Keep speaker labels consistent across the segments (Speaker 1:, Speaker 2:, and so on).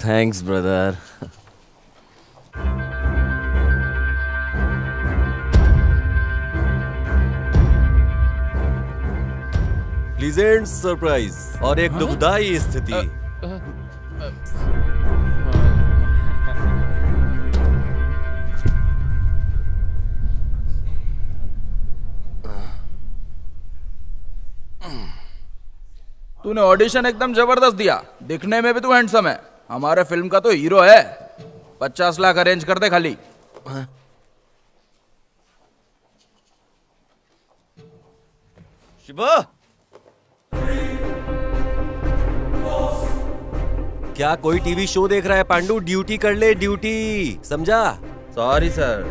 Speaker 1: Thanks brother. Pleasant surprise और एक दुखदाई स्थिति।
Speaker 2: तूने ऑडिशन एकदम जबरदस्त दिया, दिखने में भी तू हैंडसम है, हमारे फिल्म का तो हीरो है। 50 लाख अरेंज कर दे खाली।
Speaker 1: शिवा, क्या कोई टीवी शो देख रहा है? पांडु ड्यूटी कर ले, ड्यूटी, समझा?
Speaker 2: Sorry sir.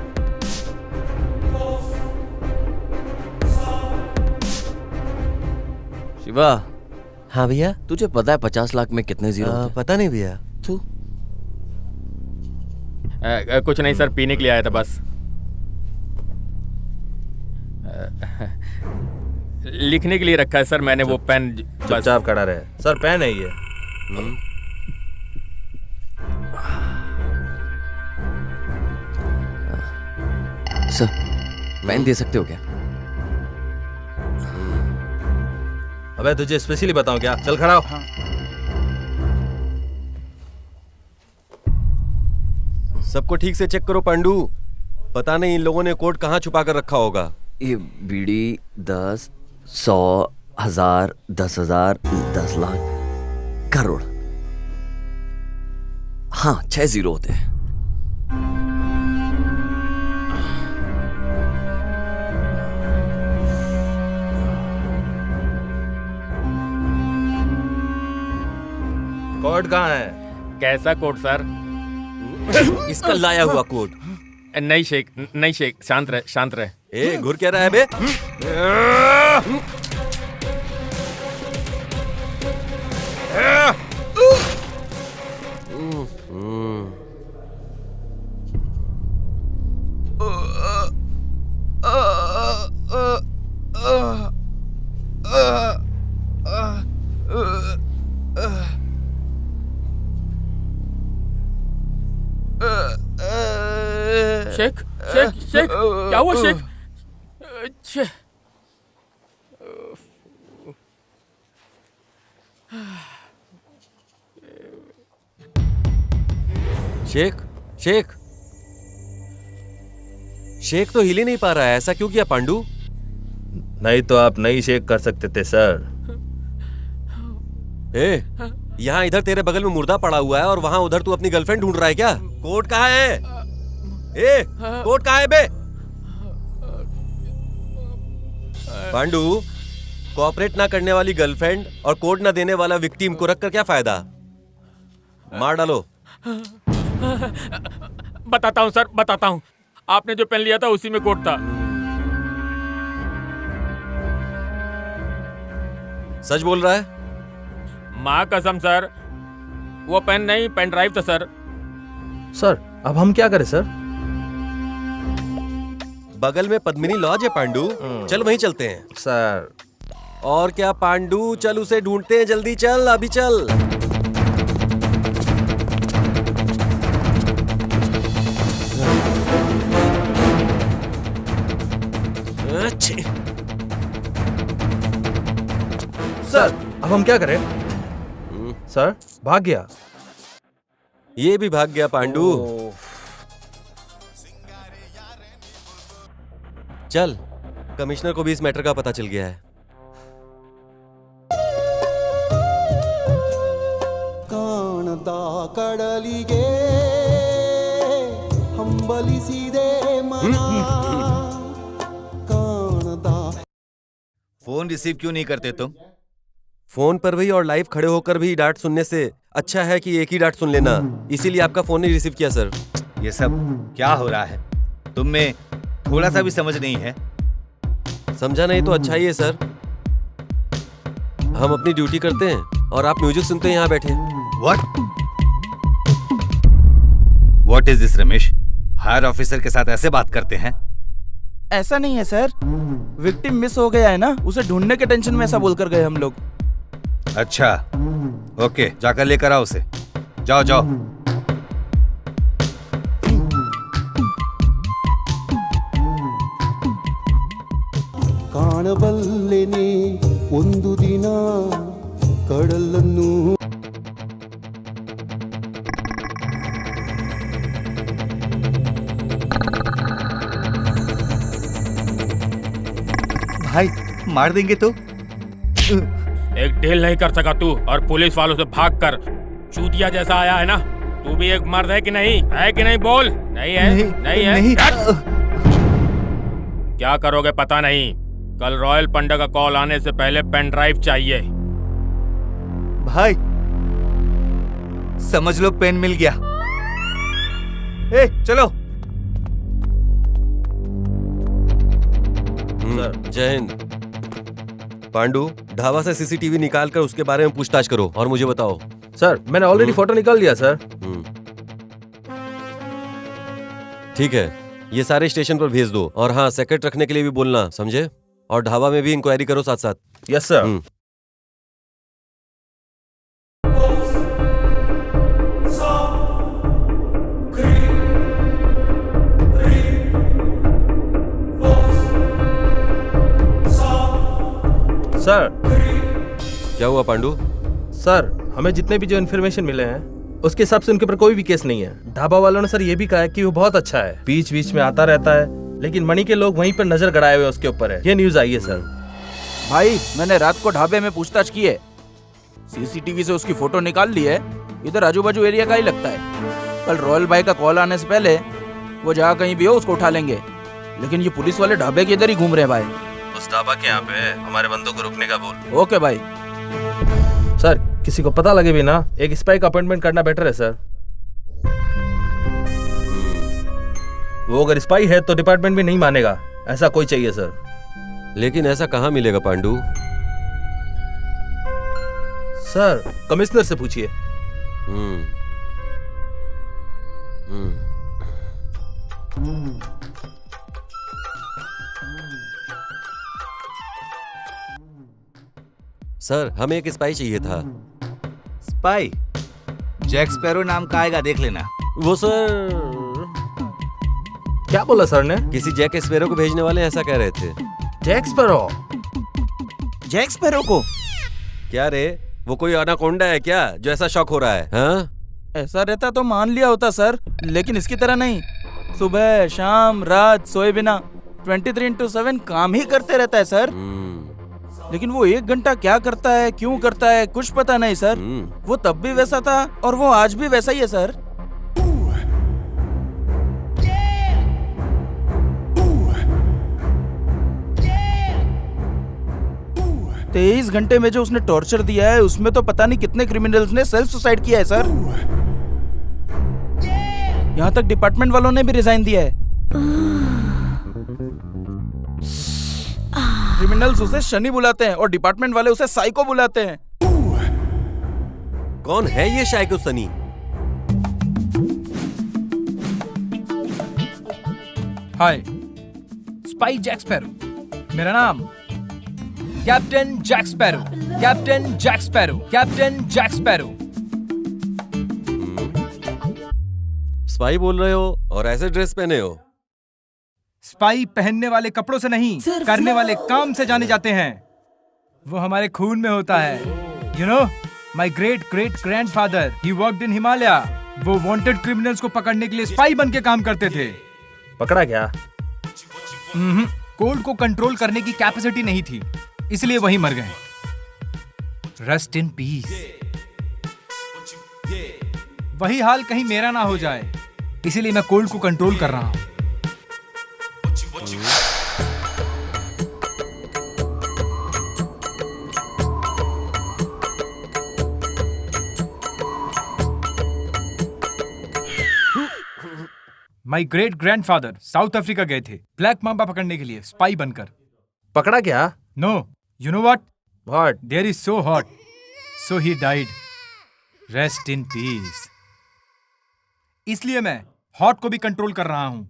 Speaker 1: शिवा,
Speaker 3: हाँ भैया।
Speaker 1: तुझे पता है 50 लाख में कितने जीरो होते हैं?
Speaker 3: पता नहीं भैया।
Speaker 1: तू
Speaker 4: कुछ नहीं सर, पीने के लिए आया था बस। लिखने के लिए रखा है सर मैंने वो पेन।
Speaker 2: चुपचाप खड़ा रहे सर, पेन है ये।
Speaker 1: सर, पेन दे सकते हो क्या?
Speaker 2: अबे तुझे स्पेशली बताऊं क्या? चल खड़ा हो।
Speaker 1: सबको ठीक से चेक करो पांडु, पता नहीं इन लोगों ने कोड कहाँ छुपा कर रखा होगा। ये बीड़ी 10, 100, 1000, 10,000, 10 लाख, करोड़। हाँ, 6 जीरो होते हैं।
Speaker 2: कोड कहाँ है?
Speaker 4: कैसा कोट सर?
Speaker 1: इसका लाया हुआ कोड।
Speaker 4: नहीं शेख, शांत रहे, शांत रहे।
Speaker 1: ए, घुर क्या रहा है बे?
Speaker 4: शेख, क्या हुआ शेख?
Speaker 1: शेख, शेख, शेख तो हिल ही नहीं पा रहा है, ऐसा क्यों किया पांडु?
Speaker 2: नहीं तो आप नहीं शेक कर सकते थे सर।
Speaker 1: ए, यहाँ इधर तेरे बगल में मुर्दा पड़ा हुआ है और वहाँ उधर तू अपनी गर्लफ्रेंड ढूंढ रहा है क्या? कोड कहाँ है? ए, कोड कहाँ है बे? पांडु, कोऑपरेट ना करने वाली गर्लफ्रेंड और कोड ना देने वाला विक्टिम को रखकर क्या फायदा? मार डालो।
Speaker 4: बताता हूँ सर, बताता हूँ। आपने जो पेन लिया था उसी में कोड था।
Speaker 1: सच बोल रहा है?
Speaker 4: माँ कसम सर, वो पेन नहीं, पेन ड्राइव था सर।
Speaker 2: सर अब हम क्या करें सर?
Speaker 1: बगल में पद्मिनी लॉज है पांडु, चल वहीं चलते हैं।
Speaker 2: सर
Speaker 1: और क्या पांडु, चल उसे ढूंढते हैं, जल्दी चल, अभी चल। अच्छे।
Speaker 2: सर अब हम क्या करें? सर भाग गया।
Speaker 1: ये भी भाग गया पांडु। चल, कमिश्नर को भी इस मैटर का पता चल गया है।
Speaker 5: ಕಾಣದ ಕಡಲಿಗೆ ಹಂಬಲಿಸಿದೆ ಮನ ಕಾಣದ।
Speaker 6: फोन रिसीव क्यों नहीं करते तुम?
Speaker 1: फोन पर भी और लाइव खड़े होकर भी डांट सुनने से अच्छा है कि एक ही डांट सुन लेना, इसीलिए आपका फोन नहीं रिसीव किया सर।
Speaker 6: ये सब क्या हो रहा है? तुम में थोड़ा सा भी समझ नहीं है?
Speaker 1: समझा नहीं तो अच्छा ही है सर, हम अपनी ड्यूटी करते हैं और आप म्यूजिक सुनते हैं यहाँ बैठे।
Speaker 6: What is this Ramesh? Higher officer के साथ ऐसे बात करते हैं?
Speaker 2: ऐसा नहीं है सर, विक्टिम मिस हो गया है ना, उसे ढूंढने के टेंशन में ऐसा बोलकर गए हम लोग।
Speaker 6: अच्छा, ओके, जाकर लेकर आओ उसे। जाओ जाओ।
Speaker 5: ಕಾಣಬಲ್ಲೆನೆ ಒಂದು ದಿನ ಕಡಲನ್ನು
Speaker 6: भाई मार देंगे तो?
Speaker 4: एक डील नहीं कर सका तू और पुलिस वालों से भाग कर चूतिया जैसा आया है ना। तू भी एक मर्द है कि नहीं? है कि नहीं? बोल। नहीं है? नहीं है?
Speaker 6: नहीं।
Speaker 4: क्या करोगे पता नहीं। कल रॉयल पंडा का कॉल आने से पहले पेन ड्राइव चाहिए।
Speaker 6: भाई समझ लो पेन मिल गया। ए चलो।
Speaker 1: जय हिंद। पांडू, ढाबा से सीसीटीवी निकाल कर उसके बारे में पूछताछ करो और मुझे बताओ।
Speaker 2: सर मैंने ऑलरेडी फोटो निकाल लिया सर।
Speaker 1: ठीक है, ये सारे स्टेशन पर भेज दो और हाँ, सेक्रेट रखने के लिए भी बोलना, समझे? और ढाबा में भी इंक्वायरी करो साथ साथ।
Speaker 2: Yes sir. सर
Speaker 1: क्या हुआ पांडू?
Speaker 2: सर हमें जितने भी जो इन्फॉर्मेशन मिले हैं उसके हिसाब से उनके ऊपर कोई भी केस नहीं है। ढाबा वालों ने सर ये भी कहा है कि वो बहुत अच्छा है, बीच बीच में आता रहता है, लेकिन मणि के लोग वहीं पर नजर गड़ाए हुए उसके ऊपर है। ये न्यूज आई है सर।
Speaker 3: भाई मैंने रात को ढाबे में पूछताछ की है, सीसीटीवी से उसकी फोटो निकाल ली है। इधर आजू बाजू एरिया का ही लगता है। कल रॉयल भाई का कॉल आने से पहले वो जहाँ कहीं भी हो उसको उठा लेंगे। लेकिन ये पुलिस वाले ढाबे के इधर ही घूम रहे हैं भाई।
Speaker 1: उस ढाबा के यहाँ पे हमारे बंदों को रुकने का बोल।
Speaker 3: ओके भाई।
Speaker 2: सर किसी को पता लगे भी ना, एक स्पाई का अपॉइंटमेंट करना बेटर है सर। वो अगर स्पाई है तो डिपार्टमेंट भी नहीं मानेगा, ऐसा कोई चाहिए सर।
Speaker 1: लेकिन ऐसा कहाँ मिलेगा पांडू?
Speaker 2: सर कमिश्नर से पूछिए।
Speaker 1: हम्म सर, हमें एक स्पाई चाहिए था।
Speaker 6: स्पाई? जैक स्पैरो नाम का आएगा, देख लेना।
Speaker 1: वो सर,
Speaker 2: क्या बोला सर ने?
Speaker 1: किसी जैक स्पैरो को भेजने वाले ऐसा कह रहे थे।
Speaker 2: Jack sparrow?
Speaker 3: जैक स्पैरो को?
Speaker 1: क्या रे, वो कोई अनाकोंडा है क्या जो ऐसा शौक हो रहा है? हाँ?
Speaker 3: ऐसा रहता तो मान लिया होता सर, लेकिन इसकी तरह नहीं। सुबह शाम रात सोए बिना 23/7 काम ही करते रहता है सर। लेकिन वो 1 घंटा क्या करता है, क्यों करता है, कुछ पता नहीं सर। वो तब भी वैसा था और वो आज भी वैसा ही है सर। 23 घंटे में जो उसने टॉर्चर दिया है उसमें तो पता नहीं कितने क्रिमिनल्स ने सेल्फ सुसाइड किया है सर। यहाँ तक डिपार्टमेंट वालों ने भी रिजाइन दिया है। क्रिमिनल्स उसे शनि बुलाते हैं और डिपार्टमेंट वाले उसे साइको बुलाते हैं।
Speaker 1: कौन है ये psycho Sunny?
Speaker 7: Hi, spy Jack Sparrow मेरा नाम। Captain Jack Sparrow, captain Jack Sparrow, captain Jack Sparrow.
Speaker 1: Spy बोल रहे हो और ऐसे ड्रेस पहने हो?
Speaker 7: स्पाई पहनने वाले कपड़ों से नहीं, करने वाले काम से जाने जाते हैं। वो हमारे खून में होता है। You know, my great great grandfather, he worked in Himalaya. वो वांटेड क्रिमिनल्स को पकड़ने के लिए स्पाई बन के काम करते थे।
Speaker 2: पकड़ा क्या?
Speaker 7: कोल्ड को कंट्रोल करने की कैपेसिटी नहीं थी, इसलिए वहीं मर गए। Rest in piece. वही हाल कहीं मेरा ना हो जाए, इसीलिए मैं कोल्ड को कंट्रोल कर रहा हूं। My great grandfather south Africa गए थे ब्लैक मांबा पकड़ने के लिए, स्पाई बनकर।
Speaker 2: पकड़ा क्या?
Speaker 7: No, you know what?
Speaker 2: What?
Speaker 7: There is so hot, so he died. Rest in peace. इसलिए मैं हॉट को भी कंट्रोल कर रहा हूं।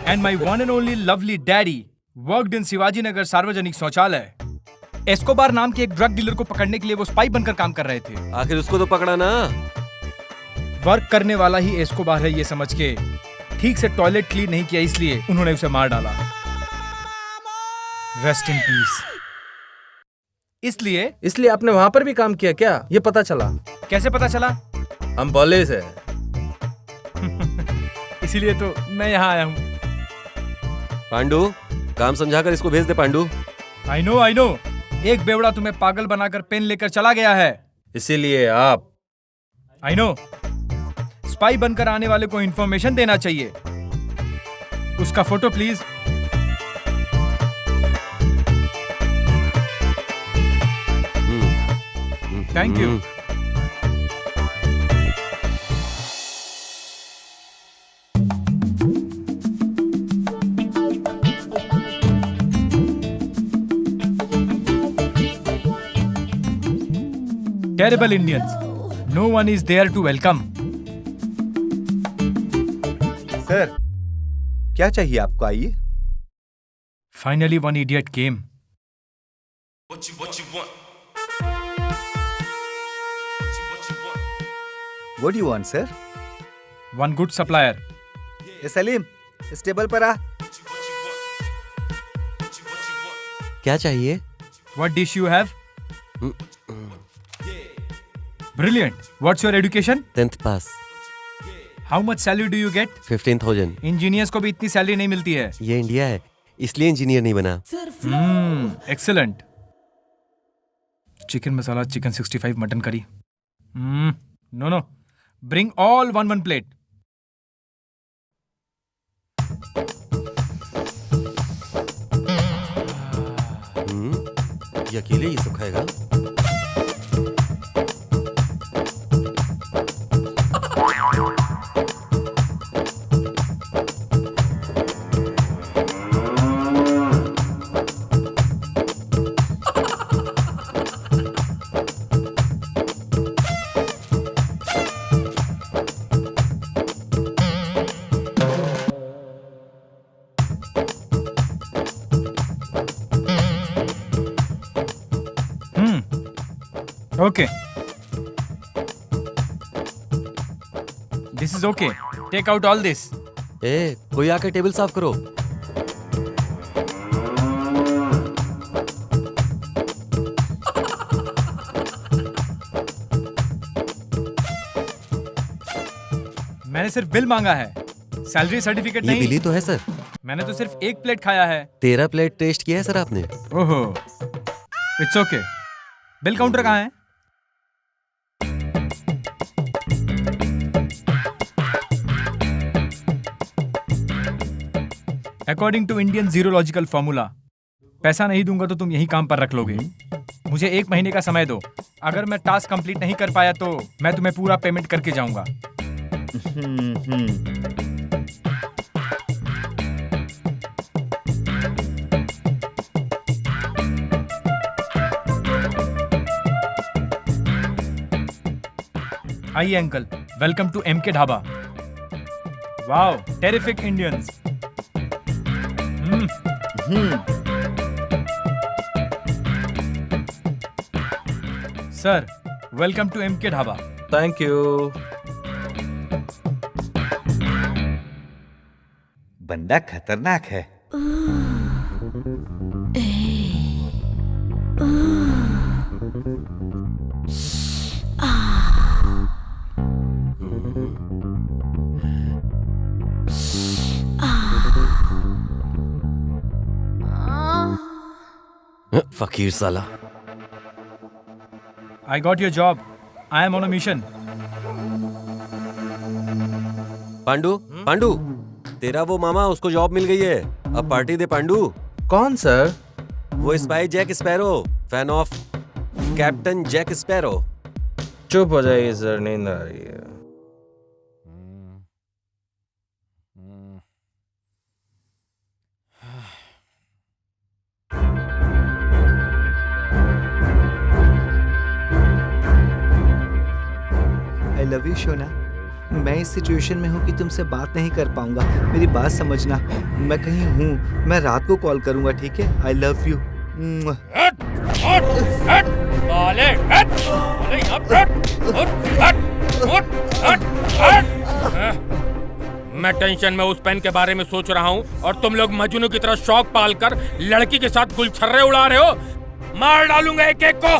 Speaker 7: And my one and only lovely daddy worked in Shivaji Nagar सार्वजनिक शौचालय। एस्कोबार नाम के एक ड्रग डीलर को पकड़ने के लिए वो स्पाई बनकर काम कर रहे थे।
Speaker 1: आखिर उसको तो पकड़ा ना।
Speaker 7: वर्क करने वाला ही एस्कोबार है ये समझ के ठीक से टॉयलेट क्लीन नहीं किया, इसलिए उन्होंने उसे मार डाला। Rest in peace.
Speaker 2: इसलिए आपने वहां पर भी काम किया क्या? ये पता चला।
Speaker 7: कैसे पता चला?
Speaker 2: हम पुलिस है।
Speaker 7: इसीलिए तो मैं यहाँ आया हूँ।
Speaker 1: पांडू, काम समझाकर इसको भेज दे पांडू।
Speaker 7: I know. एक बेवड़ा तुम्हें पागल बनाकर पेन लेकर चला गया है।
Speaker 2: इसीलिए आप
Speaker 7: आई नो। स्पाई बनकर आने वाले को इंफॉर्मेशन देना चाहिए। उसका photo please. Thank you. Terrible Indians. No one is there to welcome.
Speaker 6: Sir, क्या चाहिए आपको? आइए।
Speaker 7: Finally, one idiot came.
Speaker 6: What do you want, sir?
Speaker 7: One good supplier.
Speaker 6: ए सलीम, इस टेबल पर आ।
Speaker 1: क्या चाहिए?
Speaker 7: What dish you have? Brilliant. What's your education?
Speaker 1: 10th pass.
Speaker 7: How much salary do you get?
Speaker 1: 15,000।
Speaker 7: Engineers को भी इतनी सैलरी नहीं मिलती है।
Speaker 1: ये इंडिया है, इसलिए इंजीनियर नहीं बना।
Speaker 7: Excellent. Chicken masala, chicken 65, mutton curry. No. Bring all one plate.
Speaker 1: ये अकेले ही सब खाएगा?
Speaker 7: Okay. This is okay. Take out all this.
Speaker 1: कोई आकर टेबल साफ करो।
Speaker 7: मैंने सिर्फ बिल मांगा है, सैलरी सर्टिफिकेट
Speaker 1: ये
Speaker 7: नहीं।
Speaker 1: बिल ही तो है सर।
Speaker 7: मैंने तो सिर्फ एक प्लेट खाया है।
Speaker 1: 13 प्लेट टेस्ट किया है सर आपने।
Speaker 7: ओहो, इट्स ओके। बिल काउंटर कहाँ है? अकॉर्डिंग टू इंडियन जीरोलॉजिकल फॉर्मूला, पैसा नहीं दूंगा तो तुम यही काम पर रख लोगे। मुझे 1 महीने का समय दो। अगर मैं टास्क कंप्लीट नहीं कर पाया तो मैं तुम्हें पूरा पेमेंट करके जाऊंगा। आइए uncle, welcome to MK Dhaba. Wow, terrific Indians. Sir, welcome to MK Dhaba.
Speaker 2: Thank you.
Speaker 6: बंदा खतरनाक है।
Speaker 1: फकीर साला।
Speaker 7: I got your job. I am on a mission.
Speaker 1: Pandu, तेरा वो मामा, उसको जॉब मिल गई है। अब पार्टी दे पांडू।
Speaker 2: कौन सर?
Speaker 1: वो spy Jack Sparrow, fan of captain Jack Sparrow.
Speaker 2: चुप हो जाइए सर, नींद आ रही है।
Speaker 8: आई लव यू शोना। मैं इस सिचुएशन में हूँ कि तुमसे बात नहीं कर पाऊंगा। मेरी बात समझना। मैं कहीं हूँ, मैं रात को कॉल करूंगा, ठीक है? I love you.
Speaker 4: उठ, हट, साले, हट, साले, यहाँ पे हट, उठ, हट। मैं टेंशन में उस पेन के बारे में सोच रहा हूँ और तुम लोग मजनू की तरह शौक पालकर लड़की के साथ गुलछर्रे उड़ा रहे हो। मार डालूंगा एक एक को।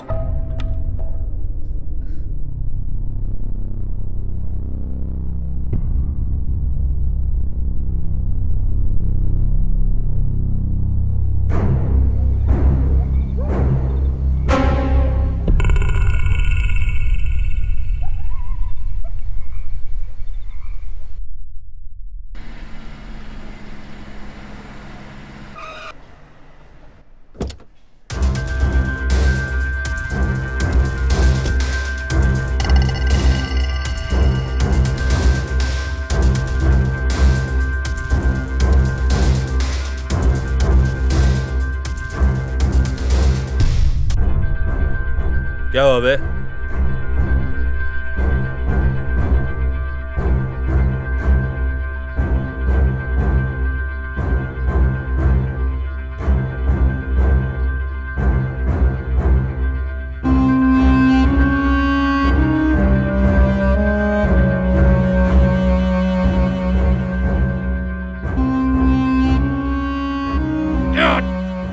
Speaker 2: क्या हुआ बे?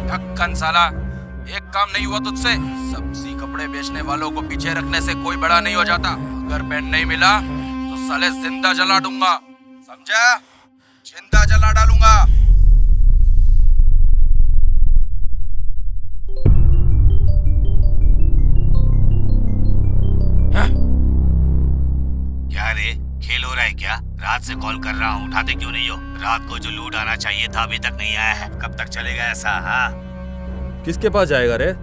Speaker 3: ढक्कन साला, एक काम नहीं हुआ तुझसे। सब्जी कपड़े बेचने वालों को पीछे रखने से कोई बड़ा नहीं हो जाता। अगर पेन नहीं मिला तो साले जिंदा जला दूंगा, समझा? जिंदा जला डालूंगा।
Speaker 6: क्या रे, खेल हो रहा है क्या? रात से कॉल कर रहा हूँ, उठाते क्यों नहीं हो? रात को जो लूट आना चाहिए था अभी तक नहीं आया है। कब तक चलेगा ऐसा? हाँ,
Speaker 2: किसके पास जाएगा रे?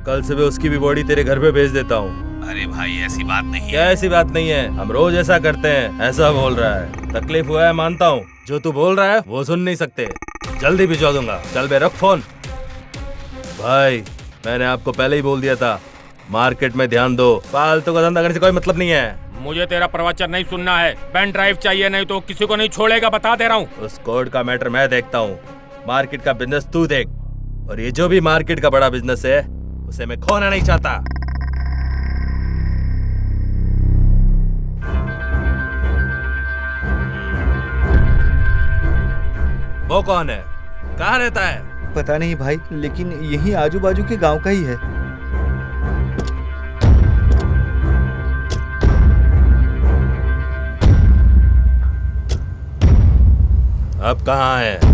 Speaker 2: कल सुबह उसकी भी बॉडी तेरे घर पे भेज देता हूँ।
Speaker 6: अरे भाई ऐसी बात नहीं
Speaker 2: क्या
Speaker 6: है।
Speaker 2: ऐसी बात नहीं है? हम रोज ऐसा करते हैं। ऐसा बोल रहा है, तकलीफ हुआ है मानता हूँ। जो तू बोल रहा है वो सुन नहीं सकते। जल्दी भिजवा दूंगा। चल बे, रख फोन। भाई मैंने आपको पहले ही बोल दिया था, मार्केट में ध्यान दो। फालतू का धंधा करने से कोई मतलब नहीं है।
Speaker 4: मुझे तेरा प्रवचन नहीं सुनना है। पेन ड्राइव चाहिए, नहीं तो किसी को नहीं छोड़ेगा, बता दे रहा हूँ।
Speaker 2: उस कोड का मैटर मैं देखता हूँ, मार्केट का बिजनेस तू देख। और ये जो भी मार्केट का बड़ा बिजनेस है उसे मैं खोना नहीं चाहता। वो कौन है? कहाँ रहता है?
Speaker 8: पता नहीं भाई, लेकिन यही आजू बाजू के गांव का ही है।
Speaker 2: अब कहाँ है?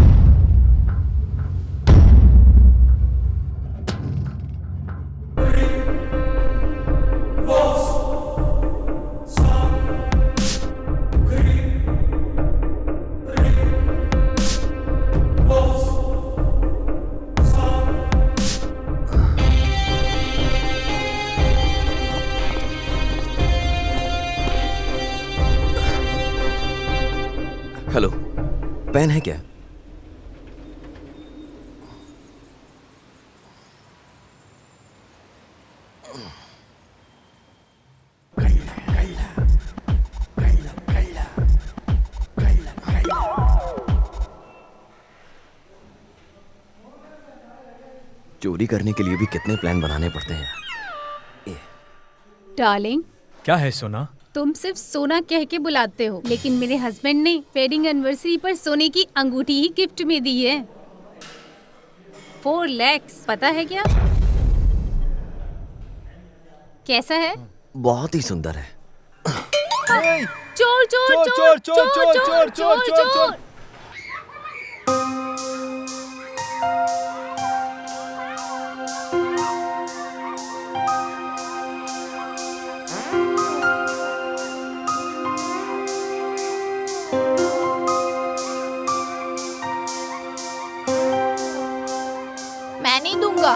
Speaker 1: हेलो, पेन है क्या? चोरी करने के लिए भी कितने प्लान बनाने पड़ते हैं।
Speaker 9: डार्लिंग,
Speaker 7: क्या है सोना?
Speaker 9: तुम सिर्फ सोना कह के बुलाते हो, लेकिन मेरे हस्बैंड ने वेडिंग एनिवर्सरी पर सोने की अंगूठी ही गिफ्ट में दी है। 4 लाख, पता है क्या? कैसा है?
Speaker 1: बहुत ही सुंदर है।
Speaker 9: चोर चोर चोर चोर चोर चोर चोर चोर। मैं नहीं दूंगा।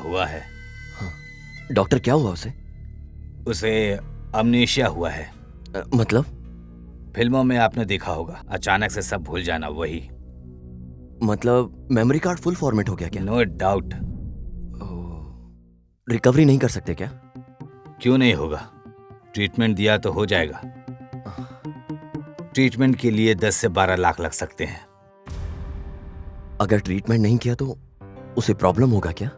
Speaker 6: हुआ है।
Speaker 1: डॉक्टर क्या हुआ उसे?
Speaker 6: उसे अमनेशिया हुआ है।
Speaker 1: मतलब?
Speaker 6: फिल्मों में आपने देखा होगा, अचानक से सब भूल जाना, वही।
Speaker 1: मतलब मेमोरी कार्ड फुल फॉर्मेट हो गया क्या?
Speaker 6: No doubt.
Speaker 1: रिकवरी नहीं कर सकते क्या?
Speaker 6: क्यों नहीं होगा, ट्रीटमेंट दिया तो हो जाएगा। ट्रीटमेंट के लिए 10 से 12 लाख लग सकते हैं।
Speaker 1: अगर ट्रीटमेंट नहीं किया तो उसे प्रॉब्लम होगा क्या?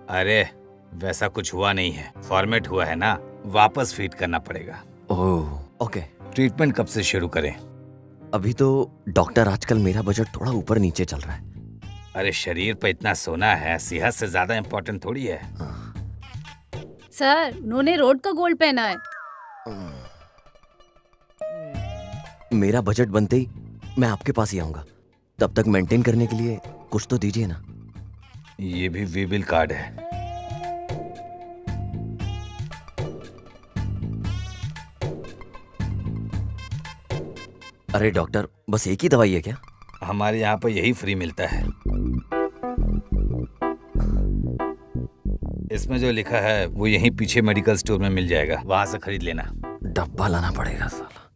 Speaker 6: अरे वैसा कुछ हुआ नहीं है, फॉर्मेट हुआ है ना, वापस फीड करना पड़ेगा।
Speaker 1: Oh okay.
Speaker 6: ट्रीटमेंट कब से शुरू करें?
Speaker 1: अभी तो डॉक्टर, आजकल मेरा बजट थोड़ा ऊपर नीचे चल रहा है।
Speaker 6: अरे शरीर पे इतना सोना है, सेहत से ज्यादा इम्पोर्टेंट थोड़ी है।
Speaker 9: सर, उन्होंने रोड का गोल्ड पहना है।
Speaker 1: मेरा बजट बनते ही मैं आपके पास ही आऊंगा। तब तक मेंटेन करने के लिए कुछ तो दीजिए ना।
Speaker 6: ये भी वीबिल कार्ड है।
Speaker 1: अरे डॉक्टर, बस एक ही दवाई है क्या?
Speaker 6: हमारे यहाँ पर यही फ्री मिलता है। इसमें जो लिखा है वो यहीं पीछे मेडिकल स्टोर में मिल जाएगा, वहां से खरीद लेना।
Speaker 1: डब्बा लाना पड़ेगा साला।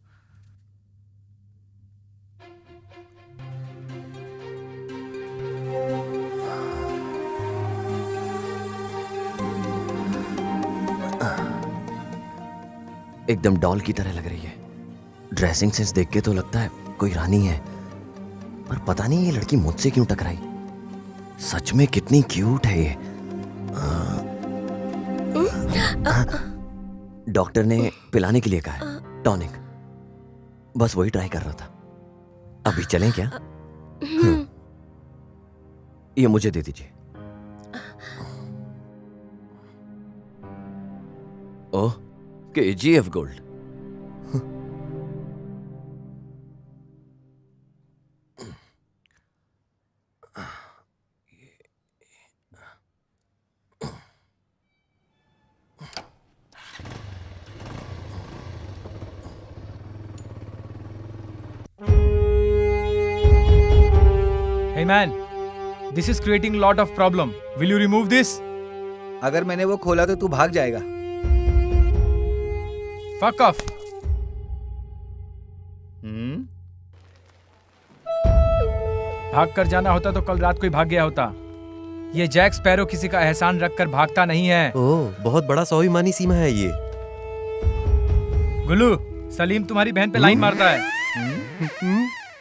Speaker 1: एकदम डॉल की तरह लग रही है। ड्रेसिंग सेंस देख के तो लगता है कोई रानी है, पर पता नहीं ये लड़की मुझसे क्यों टकराई। सच में कितनी क्यूट है ये। डॉक्टर ने पिलाने के लिए कहा है, टॉनिक। बस वही ट्राई कर रहा था। अभी चलें क्या? ये मुझे दे दीजिए। ओह, KGF gold.
Speaker 7: Hey man, this is creating lot of problem. Will you remove this?
Speaker 8: अगर मैंने वो खोला तो तू भाग जाएगा।
Speaker 7: Fuck off. भाग कर जाना होता तो कल रात को ही भाग गया होता। ये जैक स्पैरो किसी का एहसान रखकर भागता नहीं है।
Speaker 1: ओह, बहुत बड़ा स्वाभिमानी सीमा है ये।
Speaker 7: गुल्लू, सलीम तुम्हारी बहन पे लाइन मारता है।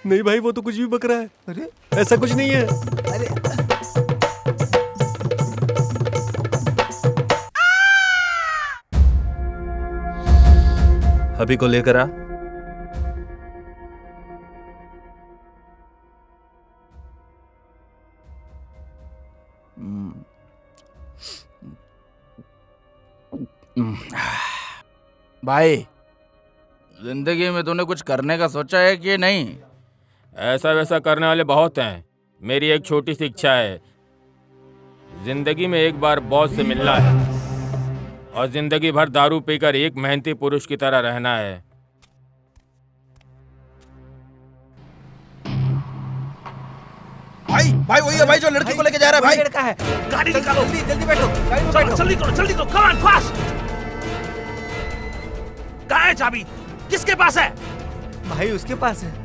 Speaker 1: नहीं भाई, वो तो कुछ भी बक रहा है।
Speaker 8: अरे
Speaker 1: ऐसा कुछ नहीं है।
Speaker 8: अरे
Speaker 2: अभी को लेकर आ।
Speaker 3: भाई, जिंदगी में तूने कुछ करने का सोचा है कि नहीं?
Speaker 4: ऐसा वैसा करने वाले बहुत हैं। मेरी एक छोटी सी इच्छा है, जिंदगी में एक बार बॉस से मिलना है और जिंदगी भर दारू पीकर एक मेहनती पुरुष की तरह रहना है।
Speaker 3: भाई भाई वही है भाई जो लड़की को लेके जा रहा है भाई।
Speaker 8: लड़का है।
Speaker 3: गाड़ी निकालो,
Speaker 8: जल्दी जल्दी बैठो, गाड़ी में बैठो।
Speaker 3: जल्दी करो, जल्दी करो, कम ऑन फास्ट। कहाँ है चाबी? किसके पास है?
Speaker 8: भाई उसके पास है।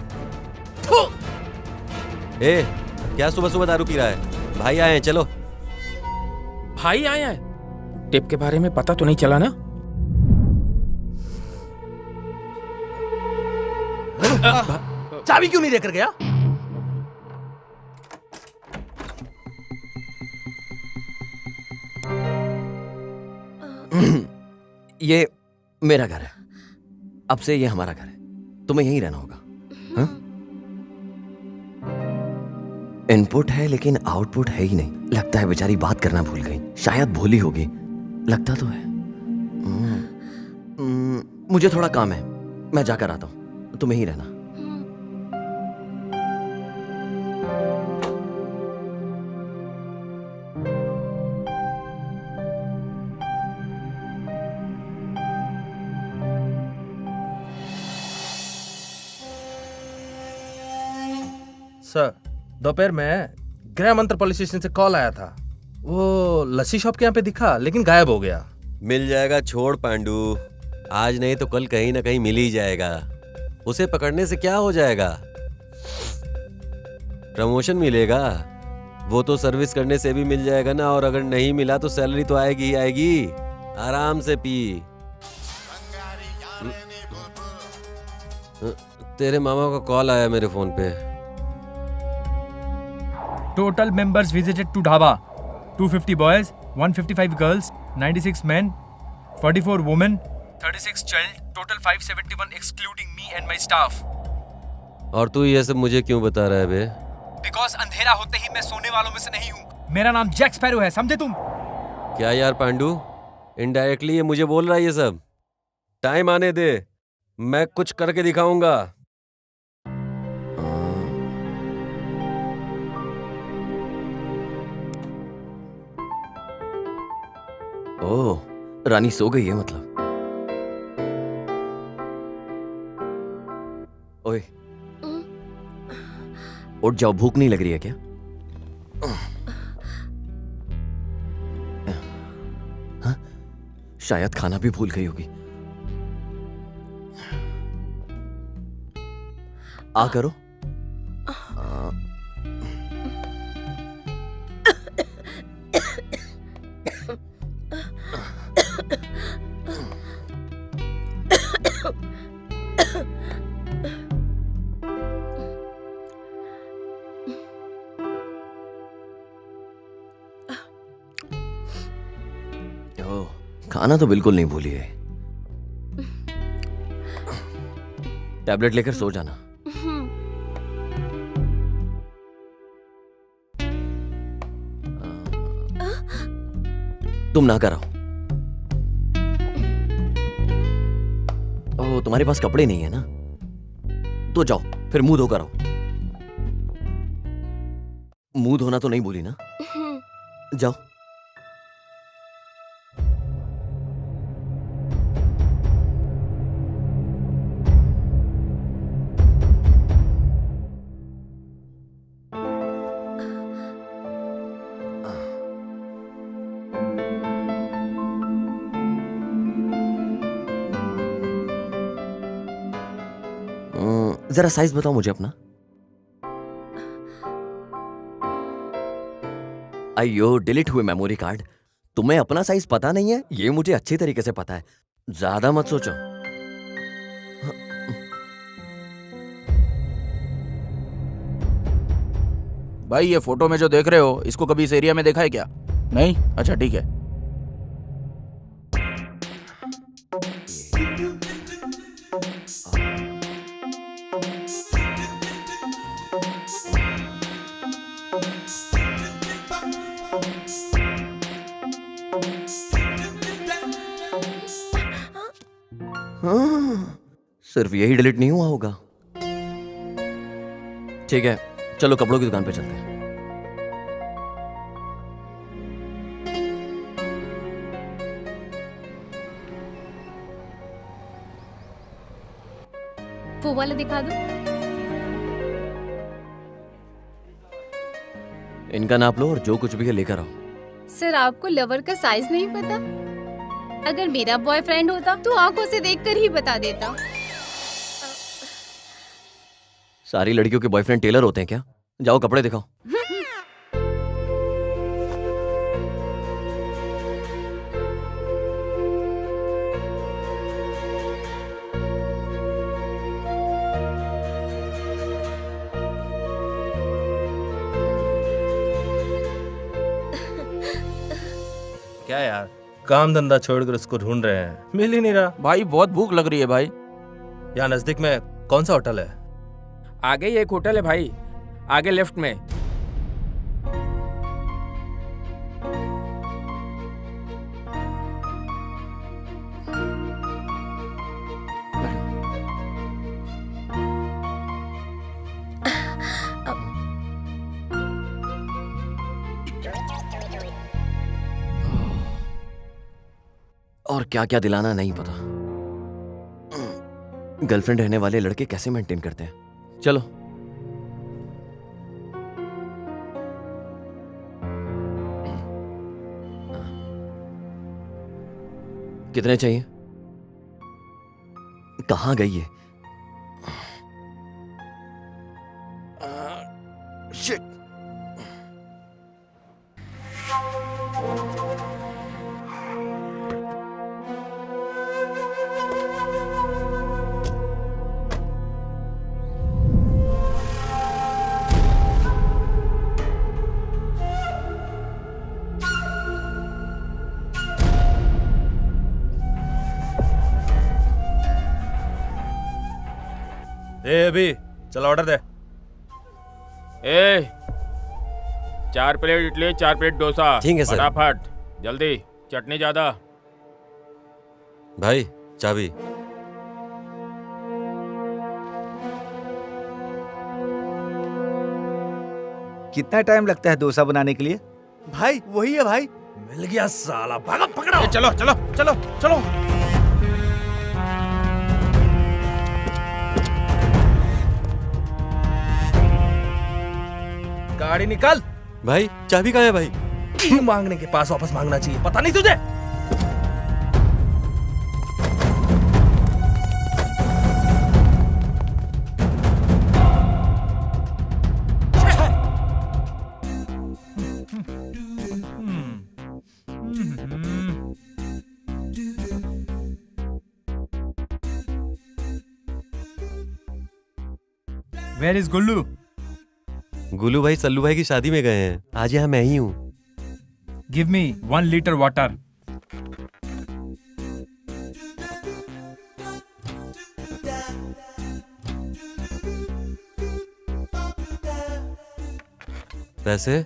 Speaker 3: थू!
Speaker 1: ए, क्या सुबह सुबह दारू पी रहा है? भाई आए हैं, चलो।
Speaker 4: भाई आए हैं? टिप के बारे में पता तो नहीं चला ना?
Speaker 3: चाबी क्यों नहीं लेकर गया?
Speaker 1: ये मेरा घर है। अब से ये हमारा घर है। तुम्हें यहीं रहना होगा। हाँ? इनपुट है लेकिन आउटपुट है ही नहीं। लगता है बेचारी बात करना भूल गई। शायद भूली होगी, लगता तो है। मुझे थोड़ा काम है, मैं जाकर आता हूं। तुम यहीं रहना।
Speaker 2: सर, दोपहर में गृह मंत्री पुलिस स्टेशन से कॉल आया था। वो लस्सी शॉप के यहाँ पे दिखा लेकिन गायब हो गया।
Speaker 1: मिल जाएगा, छोड़ पांडू, आज नहीं तो कल कहीं ना कहीं मिल ही जाएगा। उसे पकड़ने से क्या हो जाएगा, प्रमोशन मिलेगा, वो तो सर्विस करने से भी मिल जाएगा ना। और अगर नहीं मिला तो सैलरी तो आएगी ही आएगी। आराम से पी। तेरे मामा का कॉल आया मेरे फोन पे।
Speaker 7: Total members visited to dhaba 250 boys, 155 girls, 96 men, 44 women, 36 child, total 571 excluding me and my staff.
Speaker 1: और तू ये सब मुझे क्यों बता रहा है बे?
Speaker 7: Because अंधेरा होते ही मैं सोने वालों में से नहीं हूँ। मेरा नाम जैक स्पैरो है, समझे तुम?
Speaker 1: क्या यार पांडू, इनडायरेक्टली ये मुझे बोल रहा है ये सब? टाइम आने दे, मैं कुछ करके दिखाऊंगा।
Speaker 10: ओह, रानी सो गई है मतलब। ओए, उठ जाओ, भूख नहीं लग रही है क्या? हाँ? शायद खाना भी भूल गई होगी। आ करो। खाना तो बिल्कुल नहीं भूली है। टैबलेट लेकर सो जाना। तुम ना कराओ। ओह, तुम्हारे पास कपड़े नहीं है ना, तो जाओ फिर मुंह धोकर आओ। मुंह धोना तो नहीं भूली ना? जाओ। जरा साइज बताओ मुझे अपना। अयो, डिलीट हुए मेमोरी कार्ड। तुम्हें अपना साइज पता नहीं है? ये मुझे अच्छी तरीके से पता है, ज्यादा मत सोचो।
Speaker 3: भाई ये फोटो में जो देख रहे हो, इसको कभी इस एरिया में देखा है क्या? नहीं? अच्छा ठीक है।
Speaker 10: सिर्फ यही डिलीट नहीं हुआ होगा। ठीक है, चलो कपड़ों की दुकान पे चलते हैं।
Speaker 9: वो वाला दिखा दो।
Speaker 10: इनका नाप लो और जो कुछ भी है लेकर आओ।
Speaker 9: सर, आपको लवर का साइज नहीं पता? अगर मेरा बॉयफ्रेंड होता तो आंखों से देखकर ही बता देता।
Speaker 10: सारी लड़कियों के बॉयफ्रेंड टेलर होते हैं क्या? जाओ कपड़े दिखाओ।
Speaker 2: क्या यार, काम धंधा छोड़कर उसको ढूंढ रहे हैं, मिल ही नहीं रहा।
Speaker 3: भाई बहुत भूख लग रही है भाई।
Speaker 2: यहाँ नजदीक में कौन सा होटल है?
Speaker 4: आगे ही एक होटल है भाई, आगे लेफ्ट में।
Speaker 10: और क्या क्या दिलाना नहीं पता। गर्लफ्रेंड रहने वाले लड़के कैसे मेंटेन करते हैं। चलो। कितने चाहिए? कहाँ गई है? शिट।
Speaker 2: अभी चलो ऑर्डर दे।
Speaker 4: 4 प्लेट इडली, 4 प्लेट डोसा।
Speaker 1: ठीक है सर।
Speaker 4: फटाफट, जल्दी, चटनी ज्यादा।
Speaker 1: भाई चाबी।
Speaker 8: कितना टाइम लगता है डोसा बनाने के लिए?
Speaker 3: भाई वही है भाई।
Speaker 2: मिल गया साला, भागो पकड़ो।
Speaker 3: चलो चलो चलो चलो।
Speaker 2: गाड़ी निकाल।
Speaker 1: भाई चाबी कहाँ है भाई?
Speaker 2: की मांगने के पास वापस मांगना चाहिए, पता नहीं तुझे?
Speaker 7: Where is Gullu?
Speaker 1: गुल्लू भाई सल्लू भाई की शादी में गए हैं। आज यहाँ मैं ही हूँ।
Speaker 7: Give me 1 liter water.
Speaker 1: पैसे?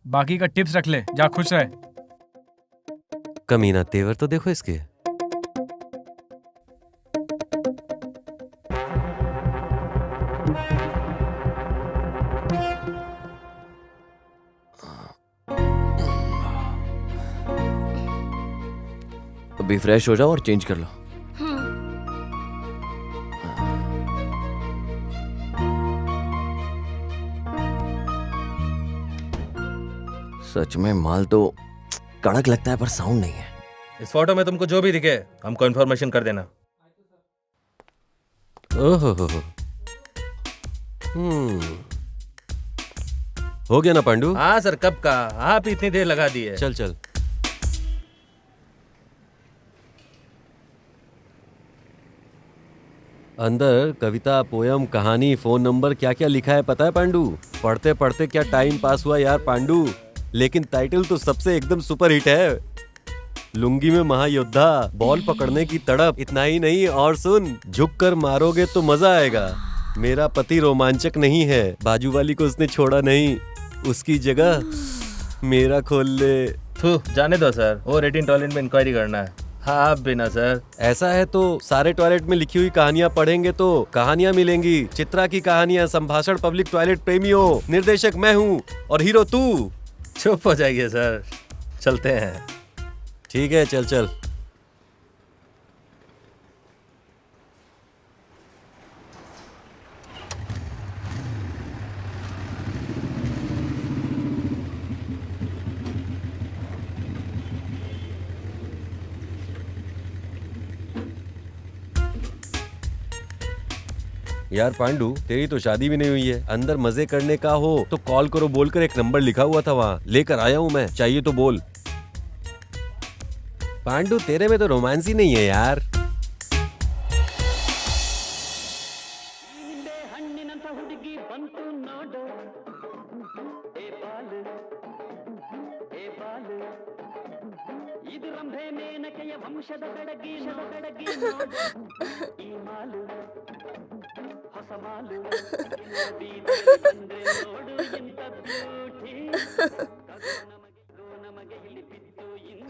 Speaker 7: बाकी का टिप्स रख ले, जा खुश रहे।
Speaker 1: कमीना तेवर तो देखो इसके।
Speaker 10: अभी फ्रेश हो जाओ और चेंज कर लो। सच में माल तो कड़क लगता है पर साउंड नहीं है।
Speaker 2: इस फोटो में तुमको जो भी दिखे हमको इन्फॉर्मेशन कर देना।
Speaker 1: ओहो हो। हो गया ना पांडू?
Speaker 2: हाँ सर, कब का? आप इतनी देर लगा दी है।
Speaker 1: चल चल। अंदर कविता, पोयम, कहानी, फोन नंबर क्या क्या लिखा है पता है पांडू? पढ़ते पढ़ते क्या टाइम पास हुआ यार पांडू। लेकिन टाइटल तो सबसे एकदम सुपर हिट है। लुंगी में महायोद्धा, बॉल पकड़ने की तड़प। इतना ही नहीं, और सुन, झुक कर मारोगे तो मजा आएगा। मेरा पति रोमांचक नहीं है, बाजू वाली को उसने छोड़ा नहीं, उसकी जगह मेरा खोल ले।
Speaker 2: जाने दो सर, वो रेटिंग टॉयलेट में इंक्वायरी करना है। हाँ आप भी ना सर।
Speaker 1: ऐसा है तो सारे टॉयलेट में लिखी हुई कहानियां पढ़ेंगे तो कहानियां मिलेंगी। चित्रा की कहानियां, संभाषण पब्लिक टॉयलेट प्रेमियों। निर्देशक मैं हूँ और हीरो तू।
Speaker 2: चुप हो जाइए सर, चलते हैं।
Speaker 1: ठीक है, चल चल। यार पांडू, तेरी तो शादी भी नहीं हुई है। अंदर मजे करने का हो तो कॉल करो बोलकर एक नंबर लिखा हुआ था वहाँ, लेकर आया हूँ मैं, चाहिए तो बोल। पांडू तेरे में तो रोमांस ही नहीं है यार।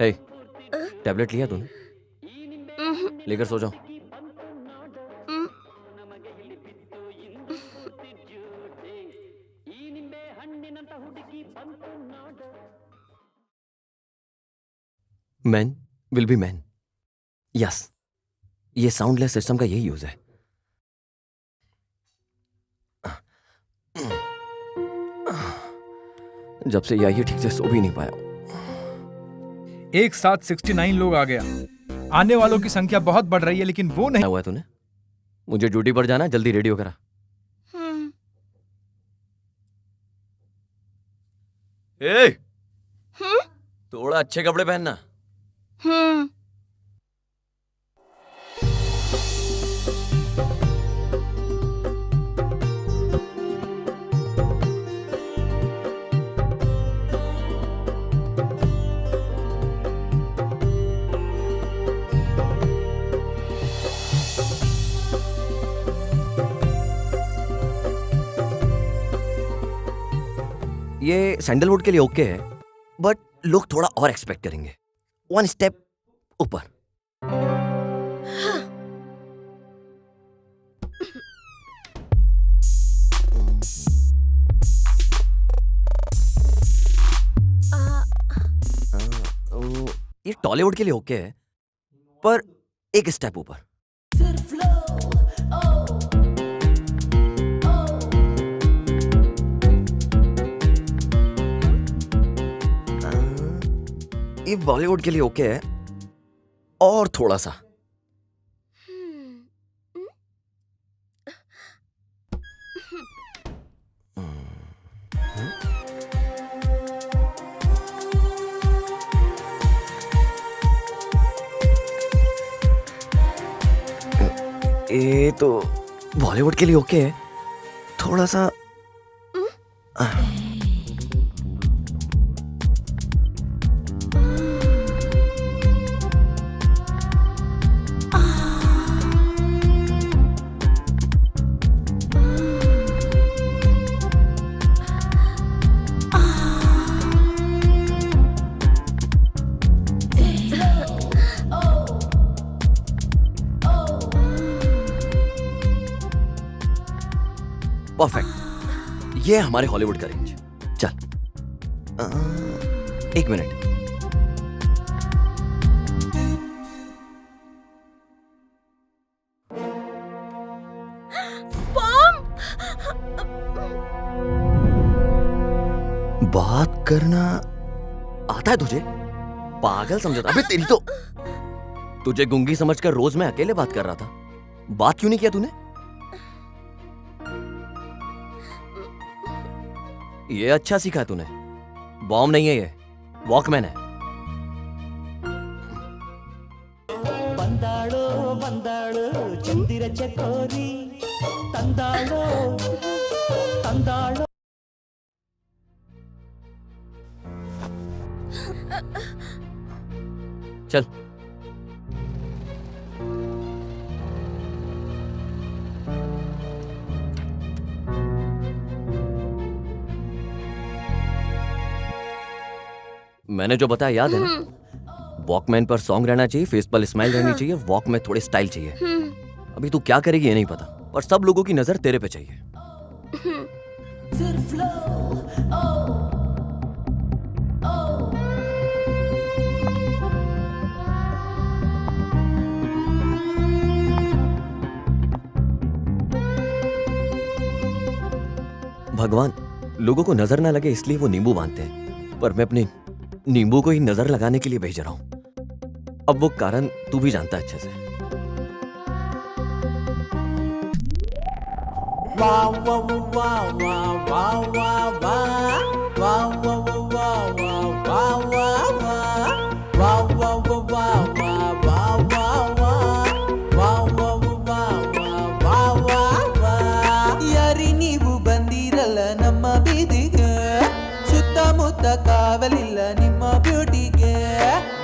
Speaker 10: हे, टैबलेट लिया तूने? लेकर सो जाओ। Man will be man. Yes, ये साउंडलेस सिस्टम का यही यूज है। जब से ये आई है ठीक से सो भी नहीं पाया।
Speaker 7: एक साथ 69 लोग आ गया। आने वालों की संख्या बहुत बढ़ रही है, लेकिन वो नहीं
Speaker 10: हुआ है तूने? मुझे ड्यूटी पर जाना है, जल्दी रेडियो करा। ए, थोड़ा अच्छे कपड़े पहनना। ये सैंडलवुड के लिए ओके है, बट लोग थोड़ा और एक्सपेक्ट करेंगे। 1 स्टेप ऊपर। ये टॉलीवुड के लिए ओके है, पर 1 स्टेप ऊपर। ये बॉलीवुड के लिए ओके है, और थोड़ा सा। ये तो बॉलीवुड के लिए ओके है, थोड़ा सा। परफेक्ट, ये है हमारे हॉलीवुड का रेंज। चल 1 मिनट। बात करना आता है तुझे? पागल समझा था? अबे तेरी तो, तुझे गुंगी समझकर रोज मैं अकेले बात कर रहा था। बात क्यों नहीं किया तूने? ये अच्छा सीखा है तूने। बॉम्ब नहीं है ये, वॉकमैन है।
Speaker 5: ಬಂದಾಳೋ ಬಂದಾಳೋ ಚಂದಿರ ಚಕೋರಿ ತಂದಾಳೋ ತಂದಾಳೋ
Speaker 10: चल। मैंने जो बताया याद है ना? वॉकमैन पर सॉन्ग रहना चाहिए, फेस पर स्माइल रहनी चाहिए, वॉक में थोड़े स्टाइल चाहिए। अभी तू क्या करेगी ये नहीं पता, पर सब लोगों की नजर तेरे पे चाहिए। भगवान लोगों को नजर ना लगे इसलिए वो नींबू बांधते हैं, पर मैं अपने नींबू को ही नजर लगाने के लिए भेज रहा हूं। अब वो कारण तू भी जानता है अच्छे से।
Speaker 5: ಯಾರಿ ನೀವು ಬಂದಿರಲ್ಲ ನಮ್ಮ ಬೀದಿಗೆ, ಸುತ್ತಮುತ್ತ ಕಾವಲಿಲ್ಲ ನಿಮ್ಮ ಬ್ಯೂಟಿಗೆ,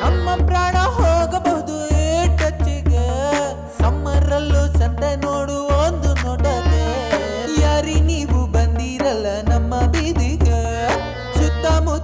Speaker 5: ನಮ್ಮ ಪ್ರಾಣ ಹೋಗಬಹುದು ಈ ಟಚ್ಚಿಗೆ, ಸಮ್ಮರಲ್ಲೂ ಸಂತೆ ನೋಡು ಒಂದು ನೋಟಕ್ಕೆ. ಯಾರಿ ನೀವು ಬಂದಿರಲ್ಲ ನಮ್ಮ ಬೀದಿಗೆ, ಸುತ್ತಮುತ್ತ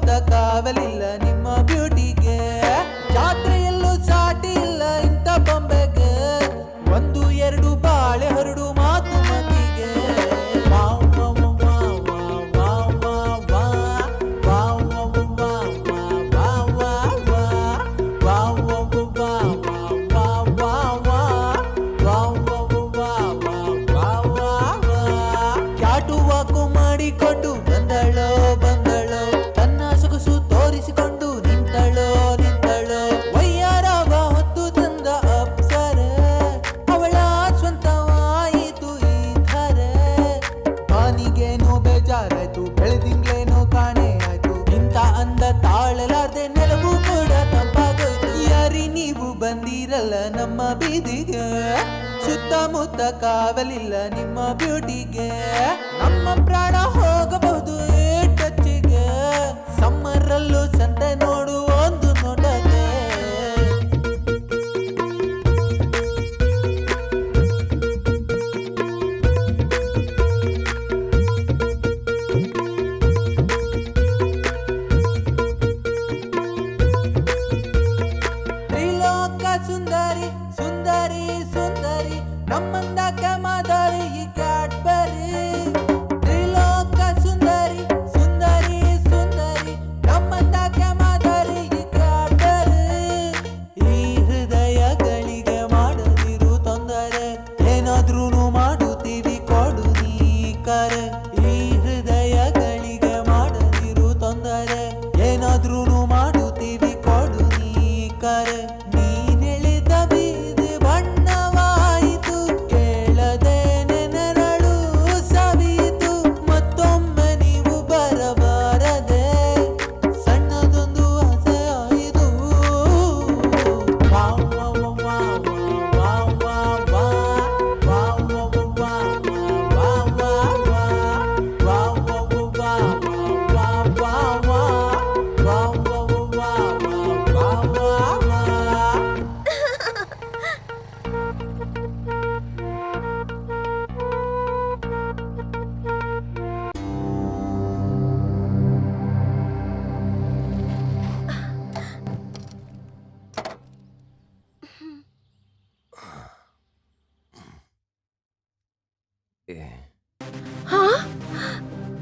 Speaker 5: ಬೀದಿಗೆ ಸುತ್ತಮುತ್ತ ಕಾವಲಿಲ್ಲ ನಿಮ್ಮ ಬ್ಯೂಟಿಗೆ ನಮ್ಮ ಪ್ರಾಣ ಹೋಗಬಹುದು ಟಚ್ಚಿಗೆ ಸಮ್ಮರಲ್ಲೂ ಸಂತೆ ನೋಡು ಒಂದು ನೋಟಕ್ಕೆ ತ್ರಿಲೋಕ ಸುಂದರಿ ಸುಂದರಿ ಸುಂದರಿ ನಮ್ಮಂದಕ್ಕೆ ಮಾದರಿ ಈ ಕ್ಯಾಡ್ಬರಿ ತ್ರಿಲೋಕ ಸುಂದರಿ ಸುಂದರಿ ಸುಂದರಿ ನಮ್ಮಂದಕ್ಕೆ ಮಾದರಿ ಈ ಕ್ಯಾಡ್ಬರಿ ಈ ಹೃದಯಗಳಿಗೆ ಮಾಡದಿರು ತೊಂದರೆ ಏನಾದ್ರೂ ಮಾಡುತ್ತೀವಿ ಕೊಡು ನೀ ಕರೆ ಈ ಹೃದಯಗಳಿಗೆ ಮಾಡದಿರು ತೊಂದರೆ ಏನಾದ್ರೂ ಮಾಡುತ್ತೀವಿ ಕೊಡು ನೀ ಕರೆ ನೀನೆಳೆದ ಬೀದಿ ಬಣ್ಣವಾಯಿತು ಕೇಳದೆ ನೆನರಳು ಸವಿಯಿತು ಮತ್ತೊಮ್ಮೆ ನೀವು ಬರಬಾರದೆ ಸಣ್ಣದೊಂದು ಆಸೆ ಆಯಿತು wow wow wow wow wow wow wow wow wow wow wow wow wow wow wow
Speaker 11: हाँ?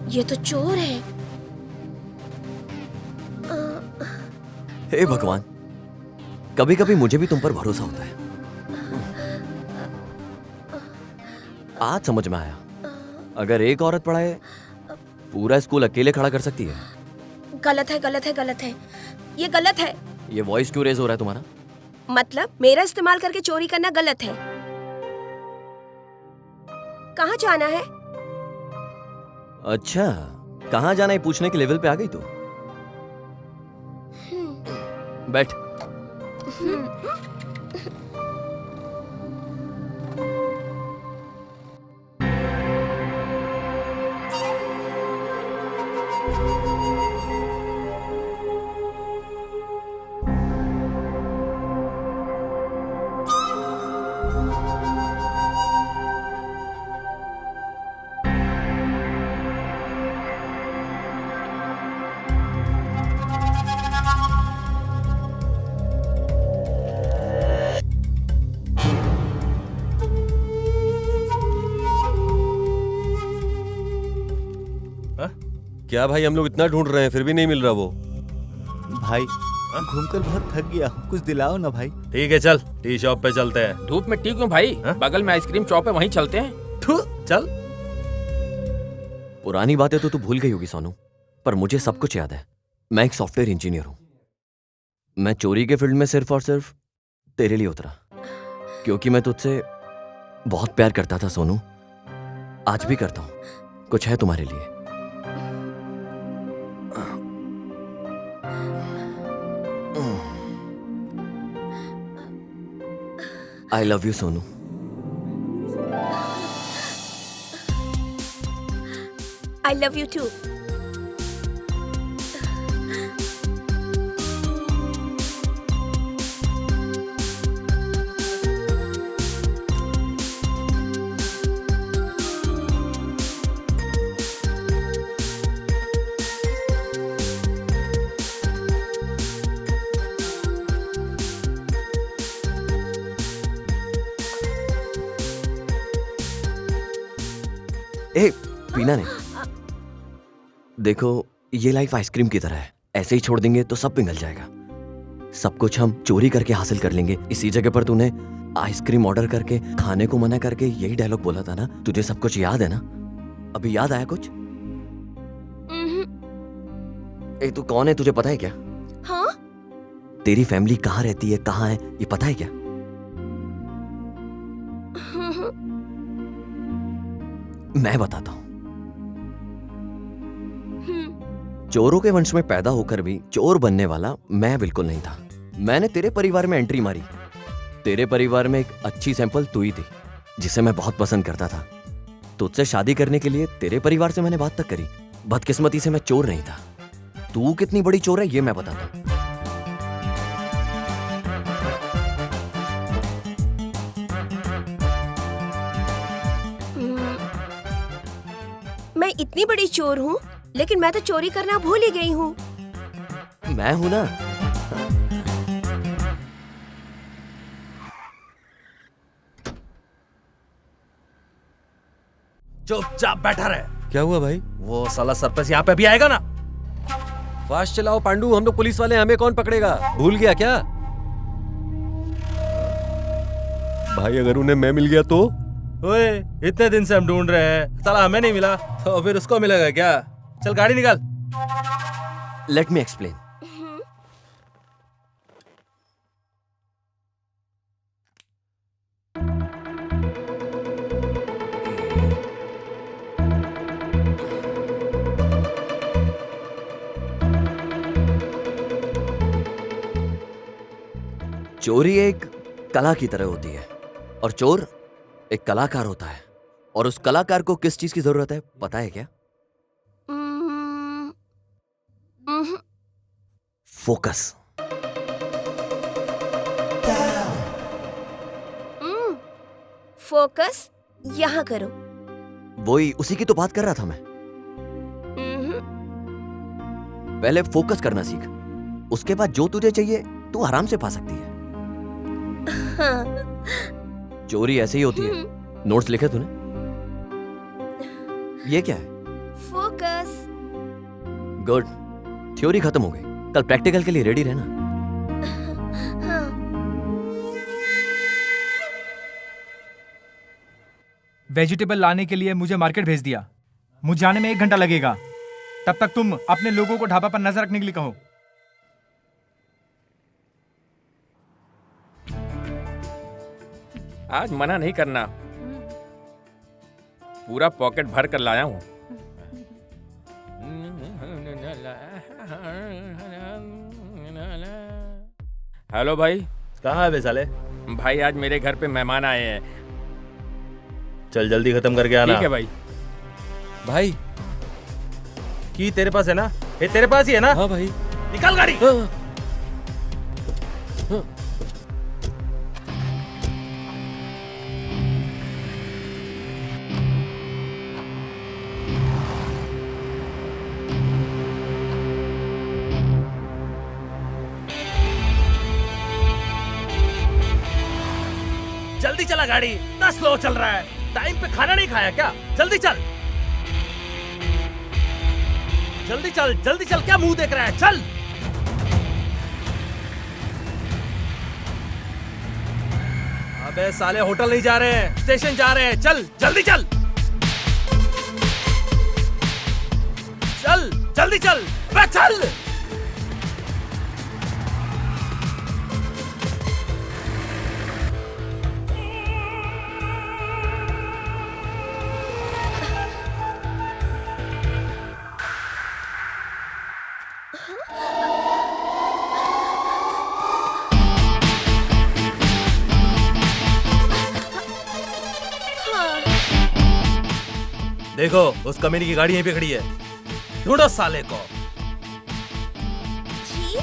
Speaker 11: ये तो चोर है।
Speaker 10: हे भगवान, कभी कभी मुझे भी तुम पर भरोसा होता है। आज समझ में आया, अगर एक औरत पढ़ाए पूरा स्कूल अकेले खड़ा कर सकती है।
Speaker 11: गलत है, गलत है, गलत है, ये गलत है।
Speaker 10: ये वॉइस क्यों रेज हो रहा है तुम्हारा?
Speaker 11: मतलब मेरा इस्तेमाल करके चोरी करना गलत है। कहाँ जाना है?
Speaker 10: अच्छा, कहाँ जाना है पूछने के लेवल पे आ गई तू। बैठ।
Speaker 1: क्या भाई, हम लोग इतना ढूंढ रहे हैं फिर भी नहीं मिल रहा वो।
Speaker 8: भाई घूमकर बहुत थक गया हूँ, कुछ दिलाओ ना भाई।
Speaker 2: ठीक है, चल टी शॉप पे चलते हैं।
Speaker 4: धूप में टी क्यों भाई? बगल में आइसक्रीम शॉप है, वहीं चलते हैं।
Speaker 2: चल।
Speaker 10: पुरानी बातें तो तू भूल गई होगी सोनू, पर मुझे सब कुछ याद है। मैं एक सॉफ्टवेयर इंजीनियर हूं। मैं चोरी के फील्ड में सिर्फ और सिर्फ तेरे लिए उतरा, क्योंकि मैं तुझसे बहुत प्यार करता था सोनू। आज भी करता हूं। कुछ है तुम्हारे लिए। आई love you Sonu.
Speaker 11: I love you too.
Speaker 10: ए, पीना नहीं। देखो, ये लाइफ आइसक्रीम की तरह है, ऐसे ही छोड़ देंगे तो सब पिघल जाएगा। सब कुछ हम चोरी करके हासिल कर लेंगे। इसी जगह पर तूने आइसक्रीम ऑर्डर करके खाने को मना करके यही डायलॉग बोला था ना। तुझे सब कुछ याद है ना? अभी याद आया कुछ? ए, तू कौन है, तुझे पता है क्या?
Speaker 11: हाँ?
Speaker 10: तेरी फैमिली कहाँ रहती है, कहाँ है, ये पता है क्या? मैं बताता हूं। चोरों के वंश में पैदा होकर भी चोर बनने वाला मैं बिल्कुल नहीं था। मैंने तेरे परिवार में एंट्री मारी, तेरे परिवार में एक अच्छी सैंपल तू ही थी, जिसे मैं बहुत पसंद करता था। तुझसे शादी करने के लिए तेरे परिवार से मैंने बात तक करी। बदकिस्मती से मैं चोर नहीं था। तू कितनी बड़ी चोर है ये मैं बताता हूँ।
Speaker 11: मैं इतनी बड़ी चोर हूँ, लेकिन मैं तो चोरी करना भूल ही गई हूँ।
Speaker 10: मैं हूं ना।
Speaker 2: चुपचाप बैठा रहे।
Speaker 1: क्या हुआ भाई?
Speaker 2: वो साला सरपंच यहाँ पे भी आएगा ना।
Speaker 1: फास्ट चलाओ पांडू, हम लोग पुलिस वाले, हमें कौन पकड़ेगा? भूल गया क्या? भाई अगर उन्हें मैं मिल गया तो?
Speaker 2: ओए, इतने दिन से हम ढूंढ रहे हैं, साला हमें नहीं मिला तो फिर उसको मिलेगा क्या? चल गाड़ी निकाल।
Speaker 10: Let me explain. चोरी एक कला की तरह होती है और चोर एक कलाकार होता है। और उस कलाकार को किस चीज की जरूरत है पता है क्या? फोकस।
Speaker 11: फोकस यहाँ करो।
Speaker 10: वही उसी की तो बात कर रहा था मैं। पहले फोकस करना सीख, उसके बाद जो तुझे चाहिए तू आराम से पा सकती है।
Speaker 11: हाँ।
Speaker 10: चोरी ऐसे ही होती है। नोट्स लिखे तूने? ये क्या है?
Speaker 11: फोकस।
Speaker 10: गुड, थ्योरी खत्म हो गई। कल प्रैक्टिकल के लिए रेडी रहना।
Speaker 11: हाँ।
Speaker 7: वेजिटेबल लाने के लिए मुझे मार्केट भेज दिया। मुझे जाने में 1 घंटा लगेगा। तब तक तुम अपने लोगों को ढाबा पर नजर रखने के लिए कहो।
Speaker 4: आज मना नहीं करना, पूरा पॉकेट भर कर लाया हूँ। हेलो भाई।
Speaker 2: कहाँ है बे साले?
Speaker 4: भाई आज मेरे घर पे मेहमान आए हैं।
Speaker 2: चल जल्दी खत्म करके आना।
Speaker 4: ठीक है भाई।
Speaker 1: भाई
Speaker 2: की तेरे पास है ना? ये तेरे पास ही है ना?
Speaker 1: हाँ भाई।
Speaker 2: निकाल गाड़ी। जल्दी चला गाड़ी, इतना स्लो चल रहा है। टाइम पे खाना नहीं खाया क्या? जल्दी चल, जल्दी चल, जल्दी चल। क्या मुंह देख रहा है? चल। अबे साले होटल नहीं जा रहे हैं, स्टेशन जा रहे हैं। चल जल्दी चल, चल जल्दी चल, अबे चल। देखो उस कमीनी की गाड़ी यहीं पे खड़ी है, ढूंढो साले को।
Speaker 11: जी?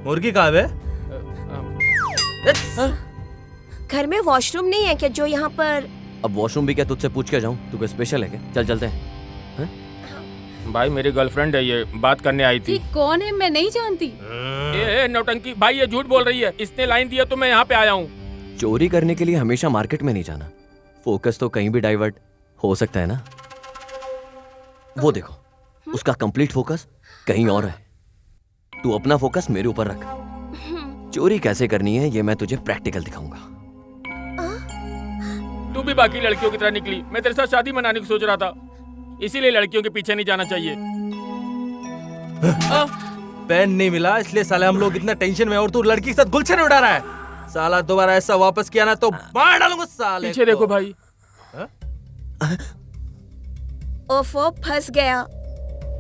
Speaker 2: मुर्गी कहाँ है?
Speaker 11: घर में वॉशरूम नहीं है क्या जो यहाँ पर?
Speaker 10: अब वॉशरूम भी क्या तुझसे पूछ के जाऊं? तू कोई स्पेशल है क्या? चल चलते हैं।
Speaker 4: भाई मेरी गर्लफ्रेंड है, ये बात करने आई थी।
Speaker 9: ये कौन है? मैं नहीं जानती।
Speaker 4: ए नौटंकी भाई, ये झूठ बोल रही है। इसने लाइन दिया तो मैं यहाँ पे आया हूँ।
Speaker 10: चोरी करने के लिए हमेशा मार्केट में नहीं जाना। फोकस तो कहीं भी डाइवर्ट हो सकता है ना। वो देखो, उसका कंप्लीट फोकस कहीं और है। तू अपना फोकस मेरे ऊपर रख। चोरी कैसे करनी है ये मैं तुझे प्रैक्टिकल दिखाऊंगा।
Speaker 4: तू भी बाकी लड़कियों की तरह निकली। मैं तेरे साथ शादी मनाने की सोच रहा था, इसीलिए लड़कियों के पीछे नहीं जाना चाहिए।
Speaker 2: पेन नहीं मिला इसलिए साले हम लोग इतना टेंशन में, और तू लड़की के साथ गुलछन उड़ा रहा है। साला दोबारा ऐसा वापस किया ना तो मार डालूंगा साले
Speaker 4: पीछे देखो भाई।
Speaker 11: ओफो, फंस गया।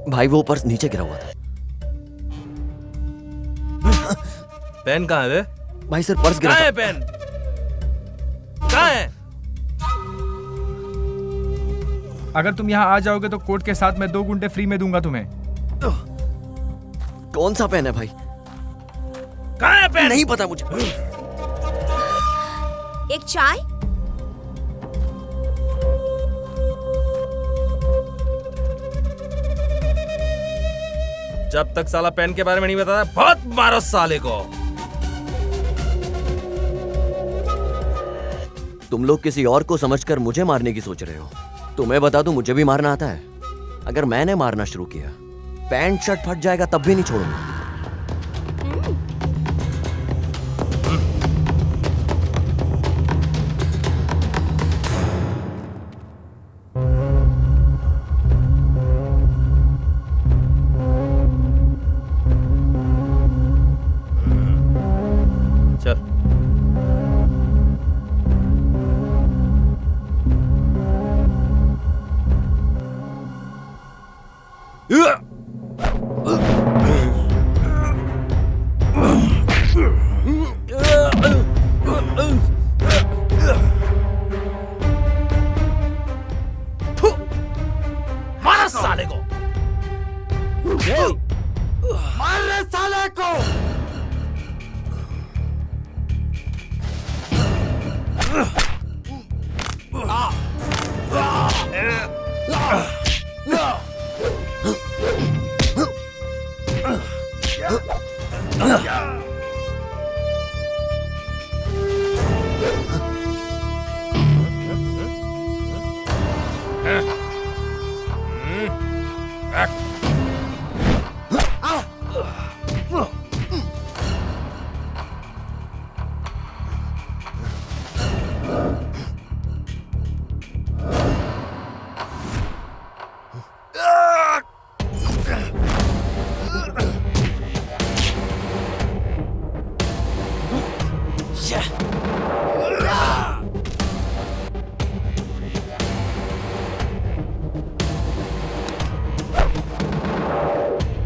Speaker 10: भाई वो पर्स नीचे गिरा हुआ था।
Speaker 2: पेन कहाँ है बे?
Speaker 10: भाई सर पर्स गिरा
Speaker 2: कहाँ
Speaker 10: था।
Speaker 2: है पेन? कहाँ है?
Speaker 7: अगर तुम यहाँ आ जाओगे तो कोर्ट के साथ मैं 2 घंटे फ्री में दूंगा तुम्हें।
Speaker 10: कौन सा पेन है भाई?
Speaker 2: कहाँ है पेन?
Speaker 10: नहीं पता मुझे।
Speaker 11: एक चाय।
Speaker 2: जब तक साला पेन के बारे में नहीं बताता बहुत मारो साले को।
Speaker 10: तुम लोग किसी और को समझकर मुझे मारने की सोच रहे हो। तुम्हें बता दूं मुझे भी मारना आता है। अगर मैंने मारना शुरू किया पैंट शर्ट फट जाएगा तब भी नहीं छोड़ूंगा।
Speaker 2: चल मारो साले को। मार रहे साले को।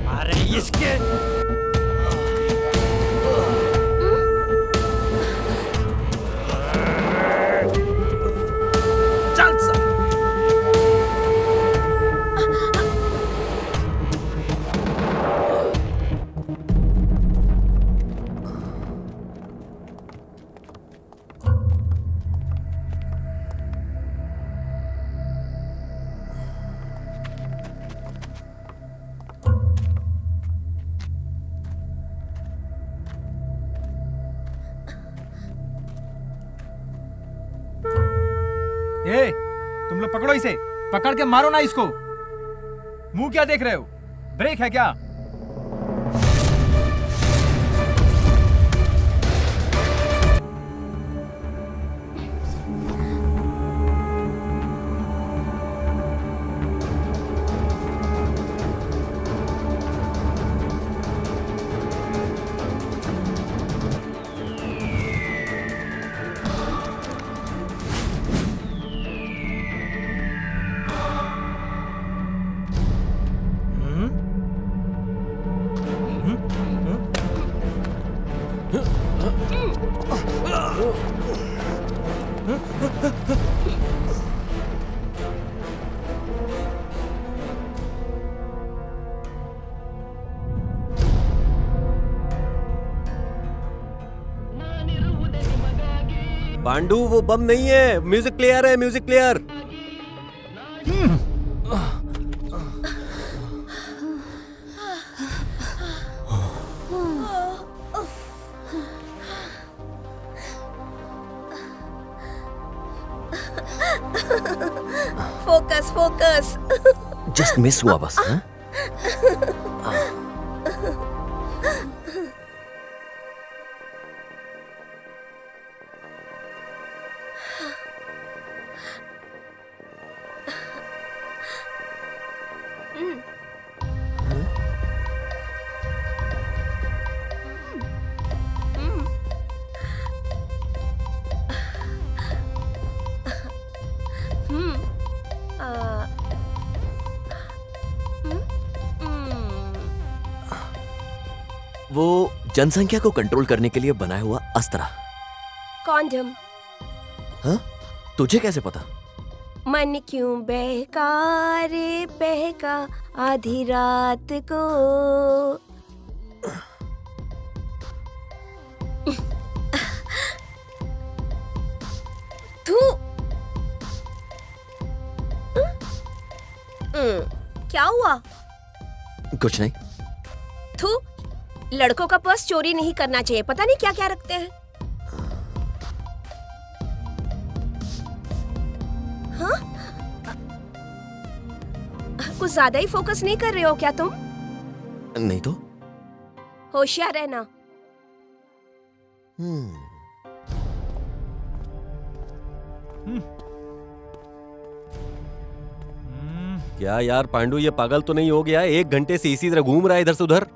Speaker 2: अरे इसके चल सा।
Speaker 7: ए, तुम लोग पकड़ो इसे, पकड़ के मारो ना इसको। मुंह क्या देख रहे हो? ब्रेक है क्या?
Speaker 1: पांडू वो बम नहीं है, म्यूजिक प्लेयर है, music player.
Speaker 11: Focus focus.
Speaker 10: Just miss हुआ बस। हाँ? वो जनसंख्या को कंट्रोल करने के लिए बनाया हुआ अस्त्र।
Speaker 11: कॉन्डम।
Speaker 10: हाँ? तुझे कैसे पता?
Speaker 11: मन क्यों बहका रे बहका आधी रात को। तू क्या हुआ?
Speaker 10: कुछ नहीं।
Speaker 11: तू लड़कों का पर्स चोरी नहीं करना चाहिए, पता नहीं क्या क्या रखते हैं। हाँ? कुछ ज्यादा ही फोकस नहीं कर रहे हो क्या तुम?
Speaker 10: नहीं तो।
Speaker 11: होशियार रहना।
Speaker 1: क्या यार पांडु, ये पागल तो नहीं हो गया? 1 घंटे से इसी तरह घूम रहा है इधर से उधर।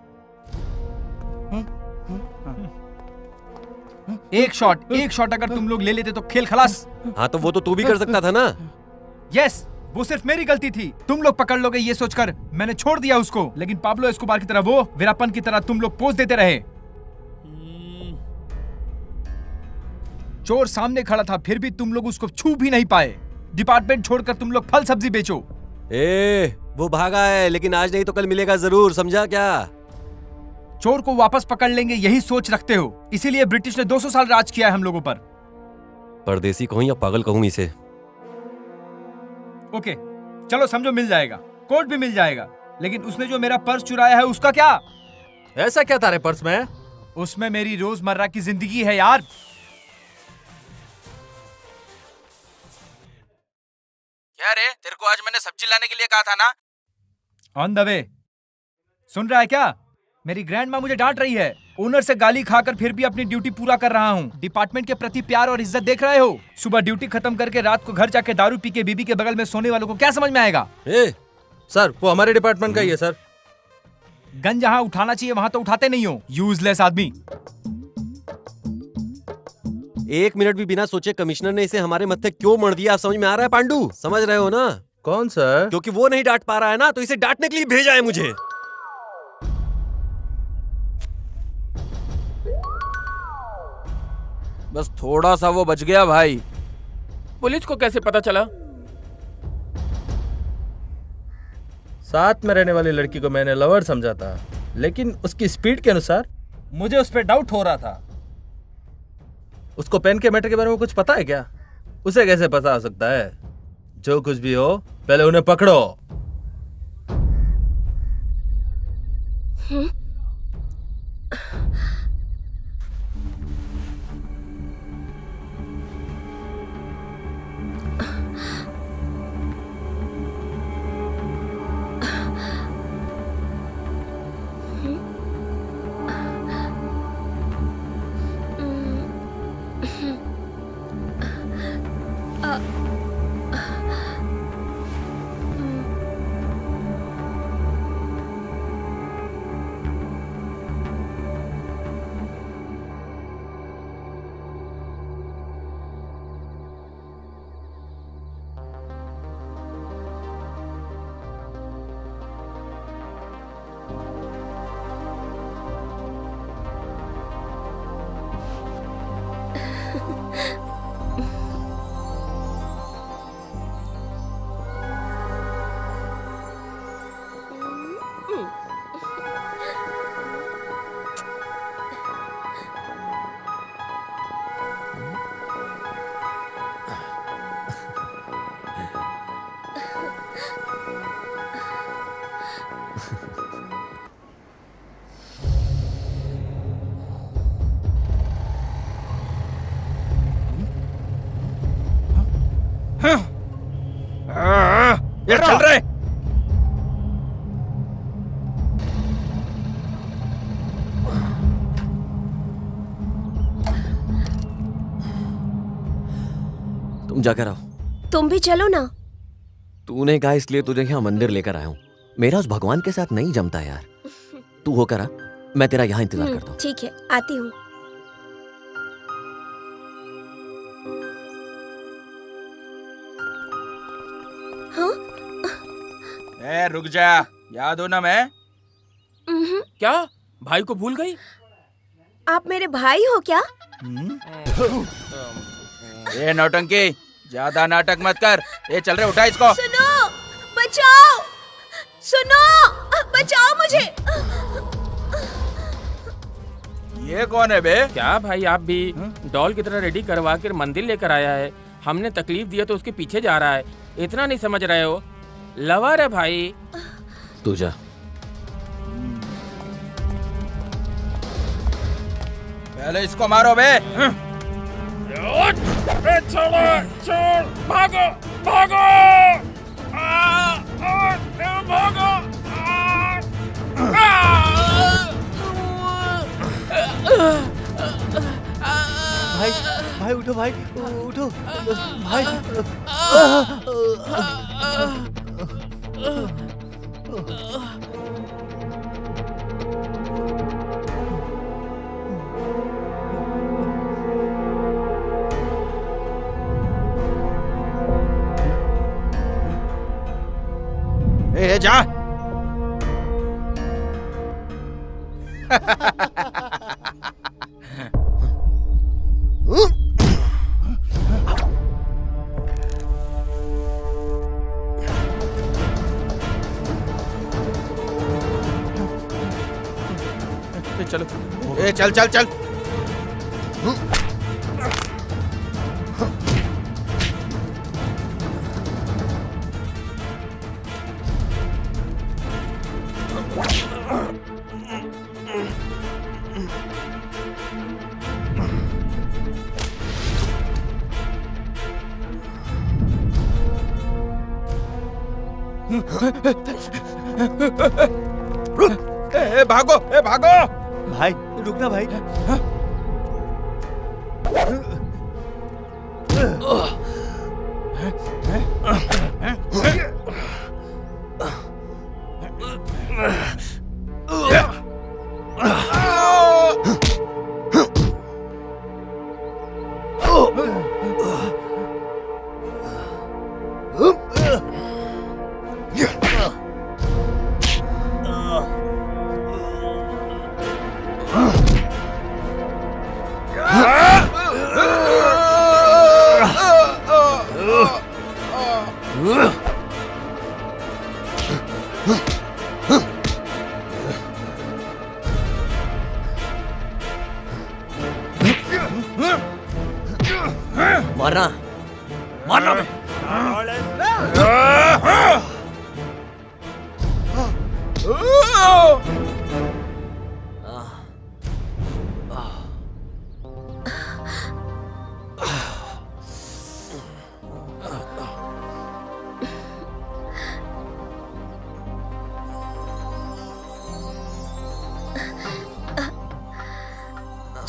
Speaker 7: एक शॉट अगर तुम लोग ले लेते तो खेल खलास।
Speaker 1: हाँ तो वो तो तू भी कर सकता था ना।
Speaker 7: यस, वो सिर्फ मेरी गलती थी। तुम लोग पकड़ लोगे ये सोचकर मैंने छोड़ दिया उसको, लेकिन पाब्लो एस्कोबार की तरह वो वीरापन की तरह तुम लोग पोज देते रहे। चोर सामने खड़ा था फिर भी तुम लोग उसको छू भी नहीं पाए। डिपार्टमेंट छोड़कर तुम लोग फल सब्जी बेचो।
Speaker 1: वो भागा है, लेकिन आज नहीं तो कल मिलेगा जरूर, समझा क्या?
Speaker 7: चोर को वापस पकड़ लेंगे यही सोच रखते हो, इसीलिए ब्रिटिश ने 200 साल राज किया है हम लोगों पर।
Speaker 1: परदेसी कहूं या पागल कहूं इसे?
Speaker 7: ओके चलो समझो, मिल जाएगा, कोट भी मिल जाएगा, लेकिन उसने जो मेरा पर्स चुराया है उसका क्या?
Speaker 2: ऐसा क्या तारे पर्स में?
Speaker 7: उसमें मेरी रोजमर्रा की जिंदगी है यार।
Speaker 3: क्या रे, तेरे को आज मैंने सब्जी लाने के लिए कहा था ना?
Speaker 7: On the way. सुन रहा है क्या? मेरी ग्रैंड माँ मुझे डांट रही है। ओनर से गाली खाकर फिर भी अपनी ड्यूटी पूरा कर रहा हूँ। डिपार्टमेंट के प्रति प्यार और इज्जत देख रहे हो? सुबह ड्यूटी खत्म करके रात को घर जाके दारू पी के बीबी के बगल में सोने वालों को क्या समझ में आएगा?
Speaker 2: सर वो हमारे डिपार्टमेंट का ही है सर।
Speaker 7: गन जहाँ उठाना चाहिए वहाँ तो उठाते नहीं हो, यूजलेस आदमी।
Speaker 1: 1 मिनट भी बिना सोचे कमिश्नर ने इसे हमारे मत्थे क्यों मर दिया, आप समझ में आ रहा है पांडु? समझ रहे हो ना?
Speaker 2: कौन सर?
Speaker 1: क्योंकि वो नहीं डांट पा रहा है ना, तो इसे डांटने के लिए भेजा है मुझे।
Speaker 3: बस थोड़ा सा वो बच गया भाई।
Speaker 4: पुलिस को कैसे पता चला?
Speaker 2: साथ में रहने वाली लड़की को मैंने लवर समझा था, लेकिन उसकी स्पीड के अनुसार मुझे उस पर डाउट हो रहा था। उसको पेन के मैटर के बारे में कुछ पता है क्या? उसे कैसे पता हो सकता है? जो कुछ भी हो पहले उन्हें पकड़ो।
Speaker 3: ये चल रहे।
Speaker 10: तुम जाकर आओ।
Speaker 11: तुम भी चलो ना।
Speaker 10: तूने कहा इसलिए तुझे यहाँ मंदिर लेकर आया हूँ। मेरा उस भगवान के साथ नहीं जमता यार। तू होकर आ, मैं तेरा यहाँ इंतजार करता हूँ।
Speaker 11: ठीक है, आती हूँ।
Speaker 3: रुक जा, याद हो ना मैं?
Speaker 4: क्या? भाई को भूल गई?
Speaker 11: आप मेरे भाई हो क्या?
Speaker 3: ये नौटंकी, ज्यादा नाटक मत कर। ये चल रहे, उठा इसको।
Speaker 11: सुनो, बचाओ, सुनो, बचाओ मुझे।
Speaker 3: ये कौन है बे?
Speaker 4: क्या भाई आप भी डॉल की तरह रेडी करवा कर मंदिर लेकर आया है। हमने तकलीफ दिया तो उसके पीछे जा रहा है। इतना नहीं समझ रहे हो? लवर है भाई।
Speaker 10: तू जा।
Speaker 3: पहले इसको मारो बे।
Speaker 4: छोड़ो, छोड़, भागो, भागो, भागो।
Speaker 10: भाई भाई उठो, भाई उठो भाई।
Speaker 3: ए जा। चलो, ए चल चल चल। ए भागो, ए भागो।
Speaker 10: भाई रुकना भाई। मारना मारना बे।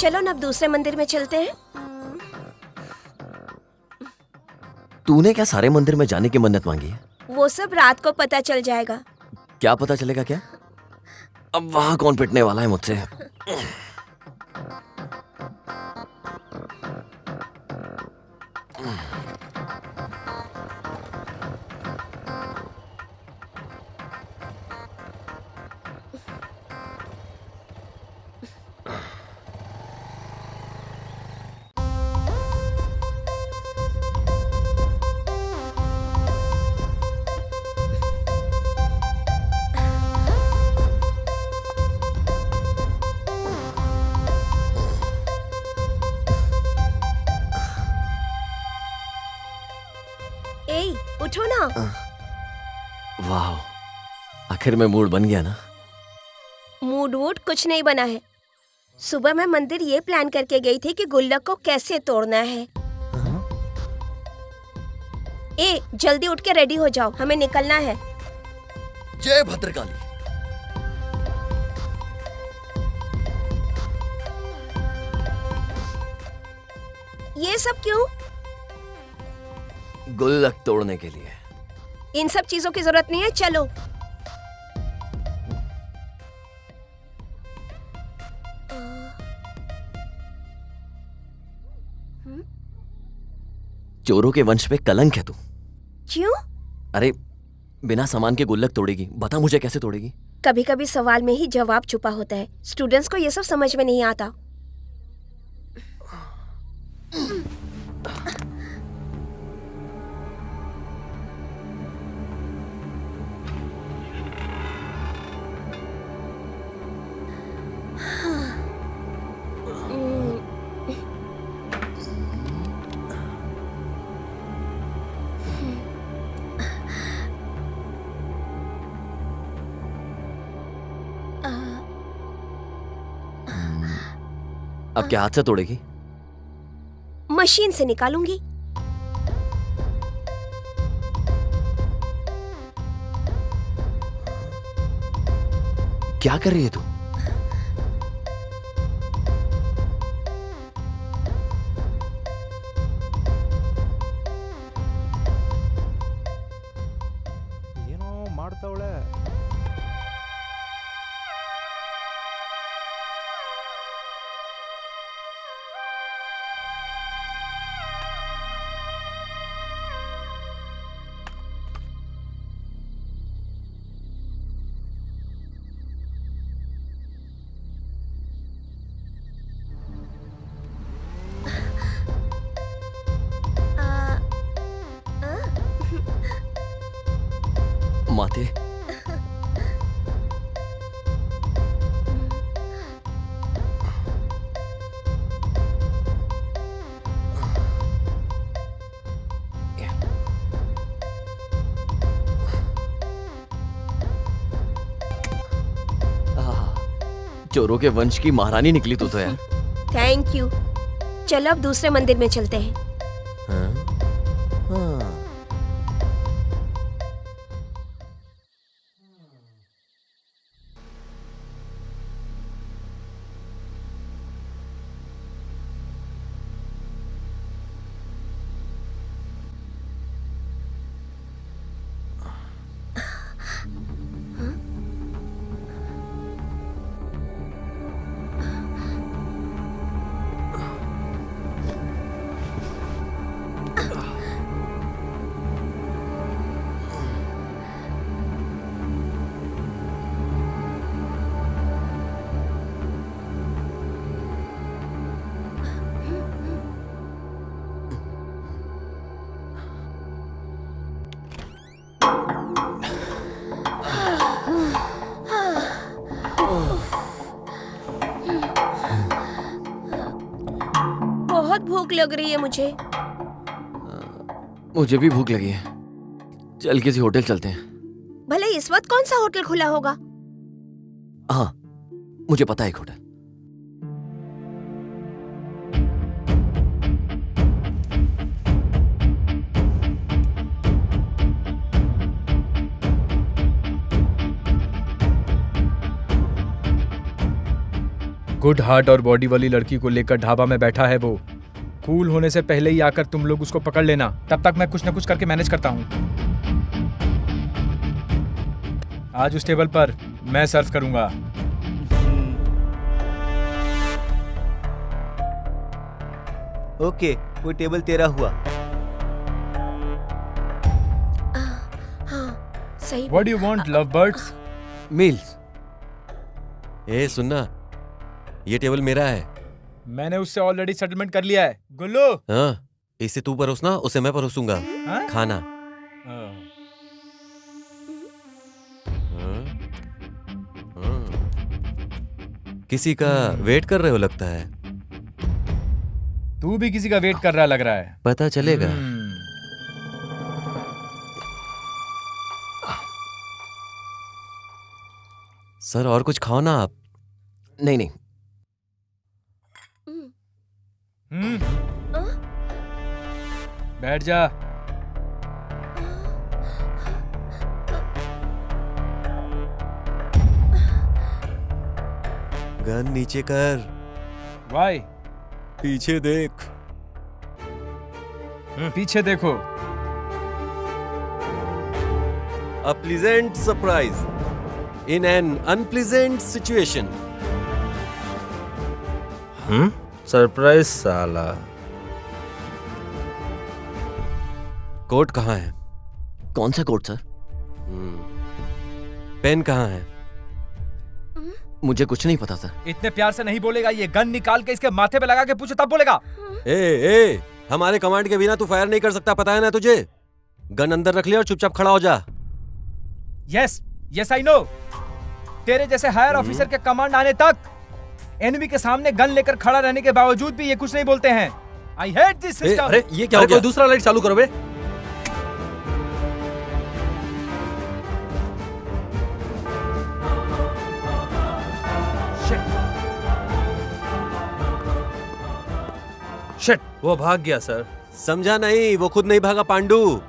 Speaker 11: चलो ना अब दूसरे मंदिर में चलते हैं।
Speaker 10: तूने क्या सारे मंदिर में जाने की मन्नत मांगी है?
Speaker 11: वो सब रात को पता चल जाएगा।
Speaker 10: क्या पता चलेगा क्या? अब वहां कौन पिटने वाला है मुझसे?
Speaker 11: उठो ना।
Speaker 10: वाह, आखिर में मूड बन गया ना।
Speaker 11: मूड वूड कुछ नहीं बना है। सुबह मैं मंदिर ये प्लान करके गई थी कि गुल्लक को कैसे तोड़ना है। ए जल्दी उठ के रेडी हो जाओ, हमें निकलना है।
Speaker 10: जय भद्रकाली।
Speaker 11: ये सब क्यों?
Speaker 10: गुल्लक तोड़ने के लिए।
Speaker 11: इन सब चीजों की जरूरत नहीं है, चलो।
Speaker 10: चोरों के वंश पे कलंक है तू।
Speaker 11: क्यों?
Speaker 10: अरे बिना सामान के गुल्लक तोड़ेगी, बता मुझे कैसे तोड़ेगी?
Speaker 11: कभी कभी सवाल में ही जवाब छुपा होता है। स्टूडेंट्स को ये सब समझ में नहीं आता।
Speaker 10: अब क्या हाथ से तोड़ेगी?
Speaker 11: मशीन से निकालूंगी।
Speaker 10: क्या कर रही है तू?
Speaker 7: ಏನೋ ಮಾಡ್ತಾವಳೆ.
Speaker 10: माते, चोरों के वंश की महारानी निकली तू तो यार।
Speaker 11: Thank you. चलो अब दूसरे मंदिर में चलते हैं।
Speaker 10: हाँ? हाँ।
Speaker 11: बहुत भूख लग रही है मुझे।
Speaker 10: मुझे भी भूख लगी है। चल किसी होटल चलते हैं।
Speaker 11: भले इस वक्त कौन सा होटल खुला होगा?
Speaker 10: हाँ, मुझे पता है एक होटल।
Speaker 7: गुड हार्ट और बॉडी वाली लड़की को लेकर ढाबा में बैठा है वो। कूल होने से पहले ही आकर तुम लोग उसको पकड़ लेना। तब तक मैं कुछ न कुछ करके मैनेज करता हूँ। आज उस टेबल पर मैं सर्व करूंगा।
Speaker 8: ओके, वो टेबल तेरा हुआ।
Speaker 11: हाँ, सही।
Speaker 7: What do you want, lovebirds?
Speaker 10: Meals.
Speaker 1: ए सुनना, ये टेबल मेरा है।
Speaker 7: मैंने उससे ऑलरेडी सेटलमेंट कर लिया है। गुल्लू।
Speaker 1: हाँ, इसे तू परोसना, उसे मैं परोसूंगा।
Speaker 7: हाँ?
Speaker 1: खाना।
Speaker 7: हाँ।
Speaker 1: हाँ? हाँ। किसी का वेट कर रहे हो लगता है।
Speaker 7: तू भी किसी का वेट कर रहा लग रहा है।
Speaker 1: पता चलेगा। सर और कुछ खाओ ना आप।
Speaker 10: नहीं नहीं।
Speaker 7: बैठ जा।
Speaker 1: गन नीचे कर।
Speaker 7: वाई?
Speaker 1: पीछे देख।
Speaker 7: पीछे देखो।
Speaker 1: A pleasant surprise in an unpleasant situation.
Speaker 2: Surprise साला।
Speaker 1: कोट कहाँ है?
Speaker 10: कौन सा कोट सर?
Speaker 1: पेन कहाँ है?
Speaker 10: मुझे कुछ नहीं पता सर।
Speaker 7: इतने प्यार से नहीं बोलेगा, ये गन निकाल के इसके माथे पे लगा के पूछे तब बोलेगा।
Speaker 1: ए, हमारे कमांड के बिना तू फायर नहीं कर सकता, पता है ना तुझे? गन अंदर रख ले और चुपचाप खड़ा हो जा।
Speaker 7: Yes I know. तेरे जैसे हायर ऑफिसर के कमांड आने तक एनिमी के सामने गन लेकर खड़ा रहने के बावजूद भी ये कुछ नहीं बोलते हैं। I hate this system.
Speaker 2: अरे ये क्या हो गया? कोई दूसरा लाइट चालू करो बे। शिट, वो भाग गया सर।
Speaker 1: समझा नहीं, वो खुद नहीं भागा पांडू,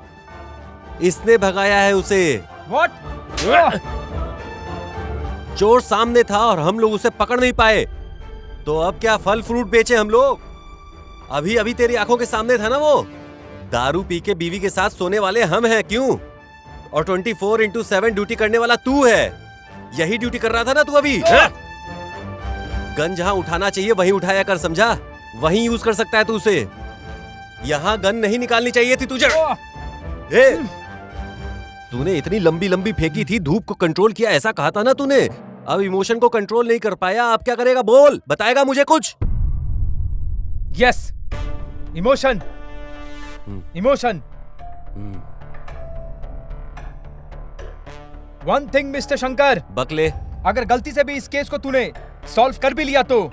Speaker 1: इसने भगाया है उसे।
Speaker 7: व्हाट?
Speaker 1: चोर सामने था और हम लोग उसे पकड़ नहीं पाए, तो अब क्या फल फ्रूट बेचे हम लोग? अभी अभी तेरी आंखों के सामने था ना वो। दारू पी के बीवी के साथ सोने वाले हम हैं, क्यों? और 24/7 ड्यूटी करने वाला तू है। यही ड्यूटी कर रहा था ना तू अभी? गन जहां उठाना चाहिए वहीं उठाया कर, समझा? वहीं यूज कर सकता है तू उसे। यहां गन नहीं निकालनी चाहिए थी तुझे। तूने इतनी लंबी लंबी फेंकी थी, धूप को कंट्रोल किया, ऐसा कहा था ना तूने। अब इमोशन को कंट्रोल नहीं कर पाया, अब क्या करेगा? बोल, बताएगा मुझे कुछ?
Speaker 7: Yes, emotion. Emotion. One thing mister Shankar,
Speaker 1: बकले,
Speaker 7: अगर गलती से भी इस केस को तूने सॉल्व कर भी लिया तो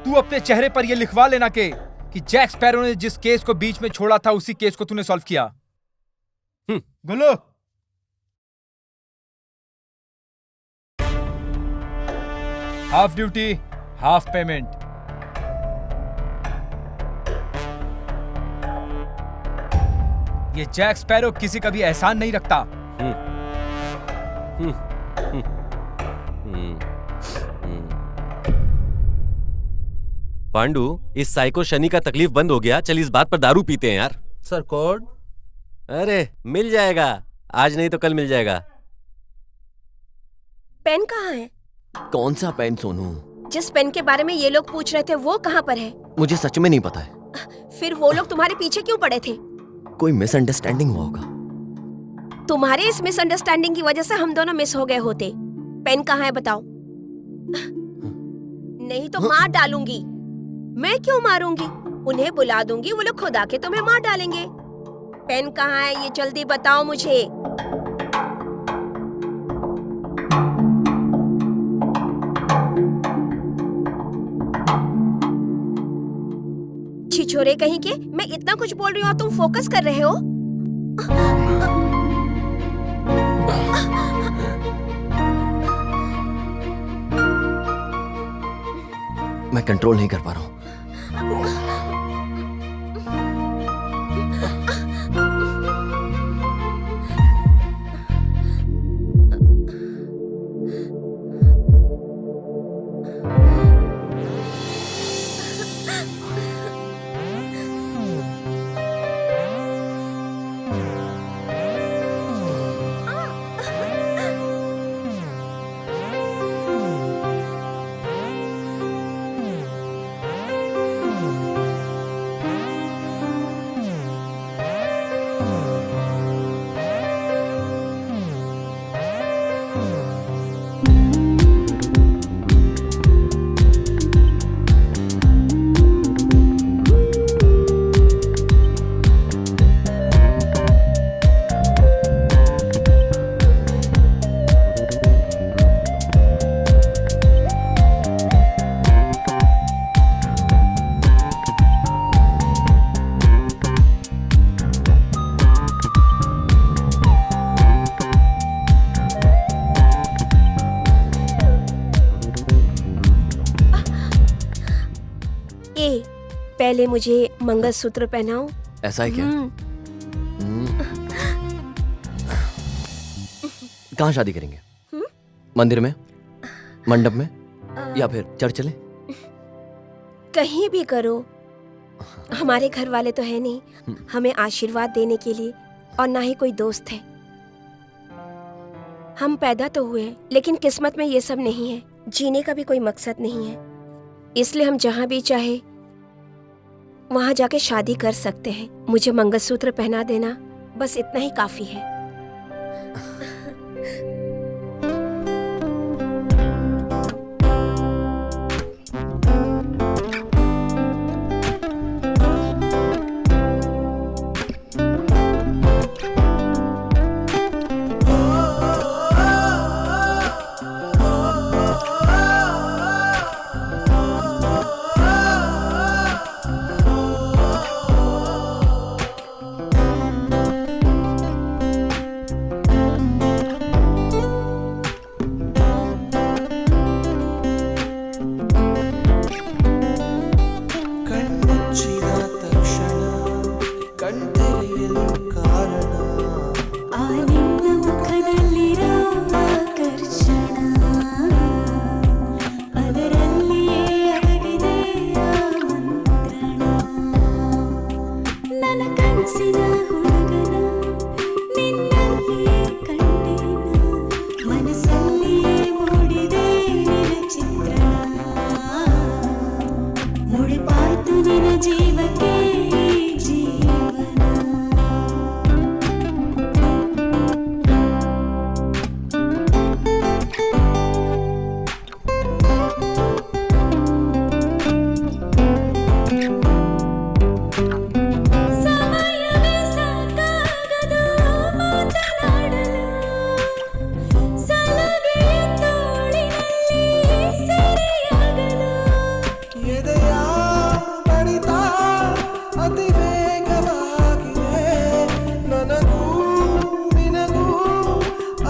Speaker 7: तू अपने चेहरे पर यह लिखवा लेना कि जैक स्पैरो ने जिस केस को बीच में छोड़ा था उसी केस को तूने सॉल्व किया। गुल्लू, हाफ ड्यूटी हाफ पेमेंट। ये जैक स्पैरो किसी का भी एहसान नहीं रखता।
Speaker 1: पांडू, इस साइको शनि का तकलीफ बंद हो गया, चल इस बात पर दारू पीते हैं यार।
Speaker 2: Sir code?
Speaker 1: अरे मिल जाएगा, आज नहीं तो कल मिल जाएगा।
Speaker 11: पेन कहाँ है?
Speaker 10: कौन सा पेन सोनू?
Speaker 11: जिस पेन के बारे में ये लोग पूछ रहे थे वो कहाँ पर है?
Speaker 10: मुझे सच में नहीं पता है।
Speaker 11: फिर वो लोग तुम्हारे पीछे क्यों पड़े थे?
Speaker 10: कोई मिसअंडरस्टैंडिंग हुआ होगा।
Speaker 11: तुम्हारे इस मिसअंडरस्टैंडिंग की वजह से हम दोनों मिस हो गए होते। पेन कहाँ है बताओ? नहीं तो मार डालूंगी। मैं क्यों मारूंगी? उन्हें बुला दूंगी, वो लोग खुद आके तुम्हें मार डालेंगे। पेन कहाँ है ये जल्दी बताओ मुझे। छिछोरे कहीं के, मैं इतना कुछ बोल रही हूँ और तुम फोकस कर रहे हो।
Speaker 10: मैं कंट्रोल नहीं कर पा रहा हूँ।
Speaker 11: पहले मुझे मंगलसूत्र पहनाओ।
Speaker 10: ऐसा है क्या? कहाँ शादी करेंगे? मंदिर में, मंडप में, या फिर चर्च चले?
Speaker 11: कहीं भी करो। हमारे घर वाले तो है नहीं हमें आशीर्वाद देने के लिए, और ना ही कोई दोस्त है। हम पैदा तो हुए लेकिन किस्मत में ये सब नहीं है। जीने का भी कोई मकसद नहीं है, इसलिए हम जहाँ भी चाहे वहां जाके शादी कर सकते हैं। मुझे मंगलसूत्र पहना देना, बस इतना ही काफी है।
Speaker 5: ಕನಸಿನ ಹುಡುಗನ ನಿನ್ನಲ್ಲಿಯೇ ಕಂಡೇನ ಮನಸ್ಸಲ್ಲಿಯೇ ಮೂಡಿದೆ ನಿನ್ನ ಚಿತ್ರಣ ಮುಡಿಪಾಯ್ತು ನಿನ್ನ ಜೀವಕ್ಕೆ ಜೀವನ ಸಮಯವೇ ಸಾಕಾಗದು ಮಾತನಾಡಲು ಸಲಗೆಯ ತೋಳಿನಲ್ಲಿ ಸೆರೆಯಾಗಲು
Speaker 12: ಎದೆಯ ಬಡಿತ ಅತಿ ವೇಗವಾಗಿದೆ ನನಗೂ ನಿನಗೂ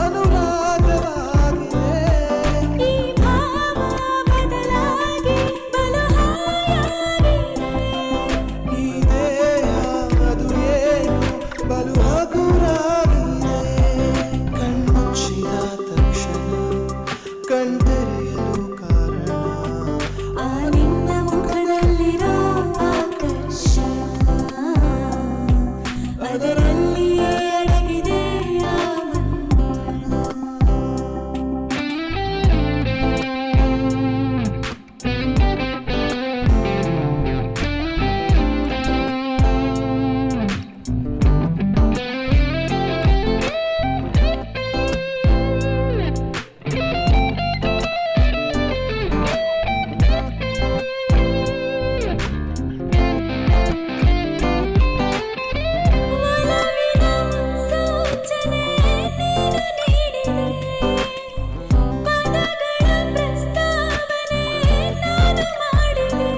Speaker 12: ಅನುರಾಗವಾಗಿದೆ
Speaker 5: ಈ ಭಾವ ಬದಲಾಗಿ ಬಲು ಹಾಯಾಗಿದೆ
Speaker 12: ಈ ದೇಹ ಅದು ಏನು ಬಲು ಹಗುರಾಗಿದೆ ಕಣ್ಮುಚ್ಚಿದ ತಕ್ಷಣ ಕಣ್ತೆರೆಯಲು ಕಾರಣ
Speaker 5: ಆ ನಿನ್ನ ಮುಖದಲ್ಲಿರೋ ಆಕರ್ಷಣ ಅದರಲ್ಲಿಯೇ ಅಡಗಿದೆ ಆ ಮಂತ್ರಣ ಒಲವಿನ ಮುನ್ಸೂಚನೆ ನೀನು ನೀಡಿದೆ ಪದಗಳ ಪ್ರಸ್ತಾವನೆ ನಾನು ಮಾಡಿದೆ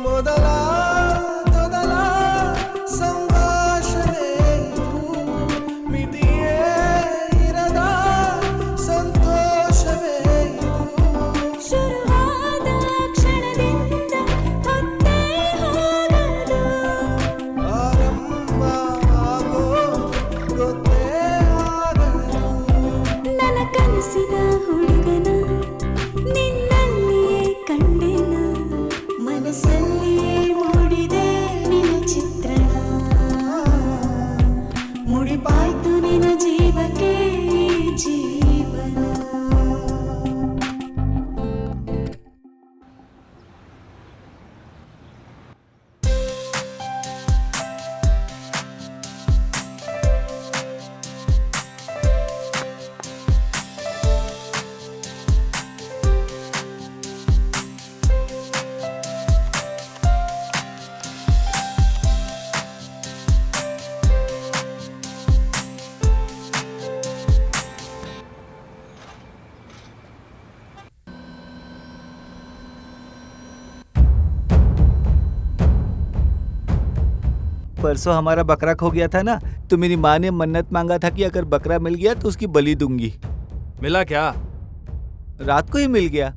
Speaker 12: ಮೊದಲ ಸಂಭಾಷಣೆ ಮಿತಿಯೇ ಇರದ ಸಂತೋಷವೇ
Speaker 5: ಶುರುವಾದ ಕ್ಷಣದಿಂದ ಹೊತ್ತೇ ಹೋಗದು
Speaker 12: ಆರಂಭ ಆಗೋ ಗೊತ್ತೇ ಆಗದು
Speaker 5: ನನ್ನ ಕನಸಿನ ಹುಡುಗನ ನಿನ್ನಲ್ಲಿಯೇ ಕಂಡೆನ ಮನಸ್ಸಲ್ಲಿಯೇ ಮೂಡಿದೆ ನಿನ್ನ ಚಿತ್ರಣ ಮುಡಿಪಾಯ್ತು ನಿನ್ನ ಜೀವಕ್ಕೆ ಜೀವನ
Speaker 8: परसों हमारा बकरा खो गया था ना, तो मेरी माँ ने मन्नत मांगा था कि अगर बकरा मिल गया तो उसकी बलि दूंगी।
Speaker 2: मिला क्या?
Speaker 8: रात को ही मिल गया।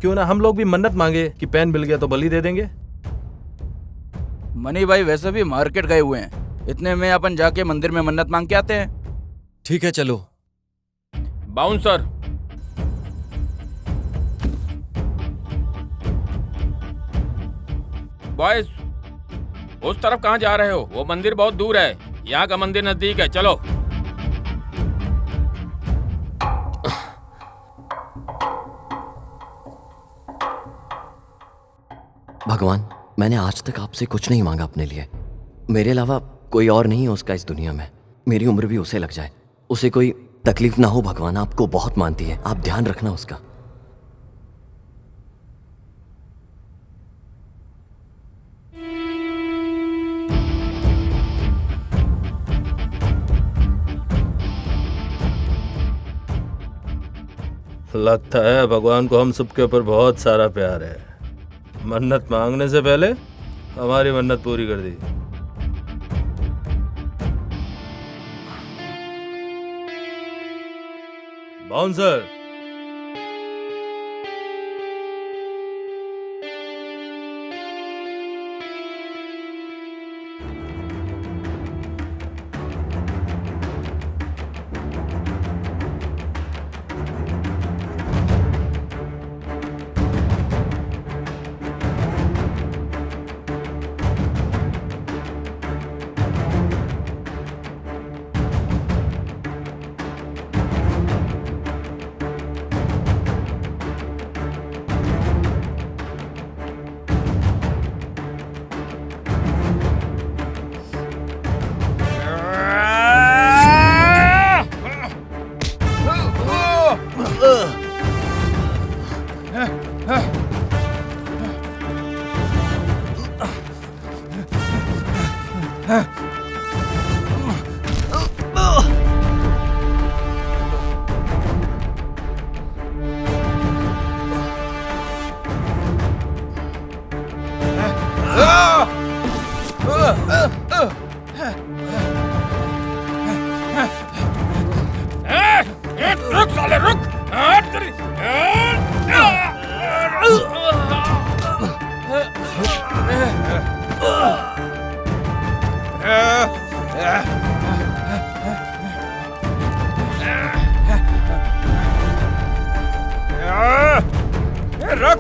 Speaker 2: क्यों ना हम लोग भी मन्नत मांगे कि पेन मिल गया तो बलि दे देंगे।
Speaker 3: मनी भाई वैसे भी मार्केट गए हुए हैं, इतने में अपन जाके मंदिर में मन्नत मांग के आते हैं।
Speaker 1: ठीक है चलो।
Speaker 4: बाउंसर बॉयज उस तरफ कहाँ जा रहे हो? वो मंदिर बहुत दूर है, यहाँ का मंदिर नजदीक है, चलो।
Speaker 10: भगवान, मैंने आज तक आपसे कुछ नहीं मांगा अपने लिए। मेरे अलावा कोई और नहीं है उसका इस दुनिया में। मेरी उम्र भी उसे लग जाए, उसे कोई तकलीफ ना हो। भगवान आपको बहुत मानती है, आप ध्यान रखना उसका।
Speaker 2: लगता है भगवान को हम सबके ऊपर बहुत सारा प्यार है। मन्नत मांगने से पहले हमारी मन्नत पूरी कर दी। बाउंसर
Speaker 4: रुक साले रुक। रुक रुक।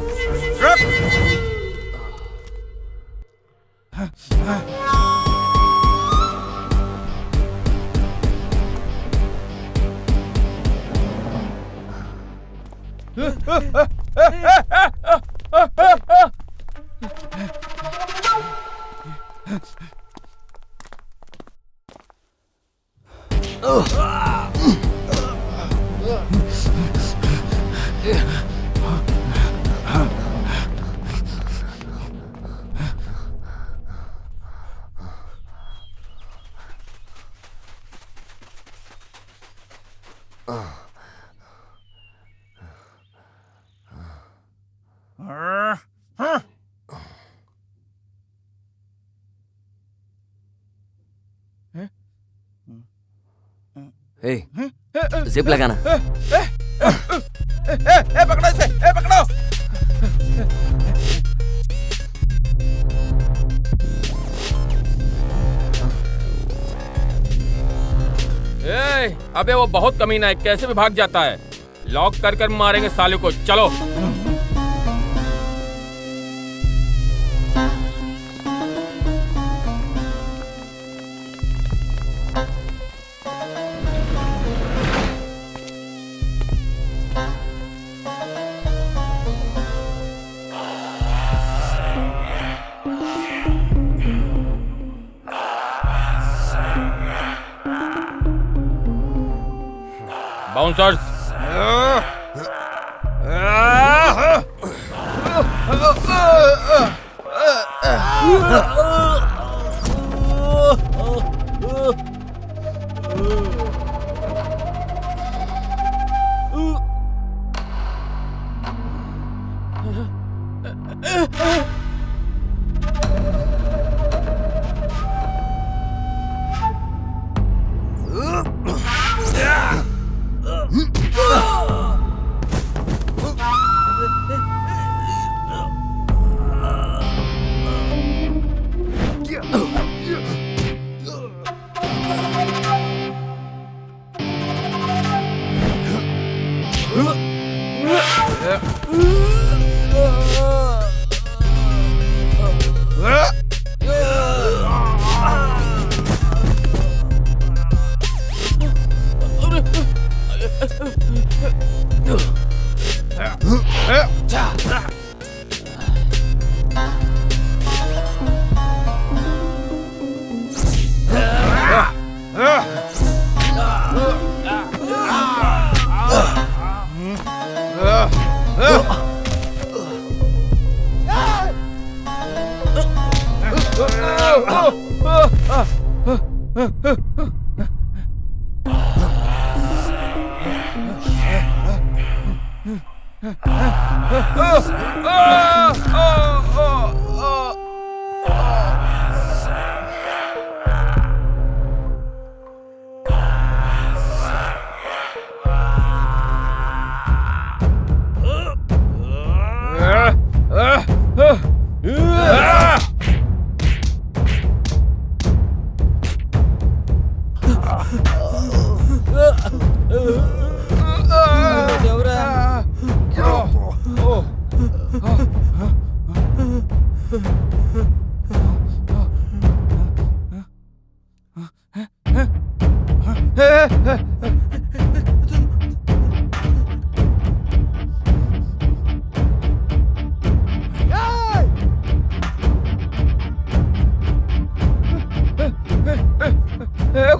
Speaker 10: हे, जिप लगाना।
Speaker 3: पकड़ो इसे, पकड़ो।
Speaker 4: अबे वो बहुत कमीना है, कैसे भी भाग जाता है। लॉक कर कर मारेंगे साले को। चलो। बाउंसर्स।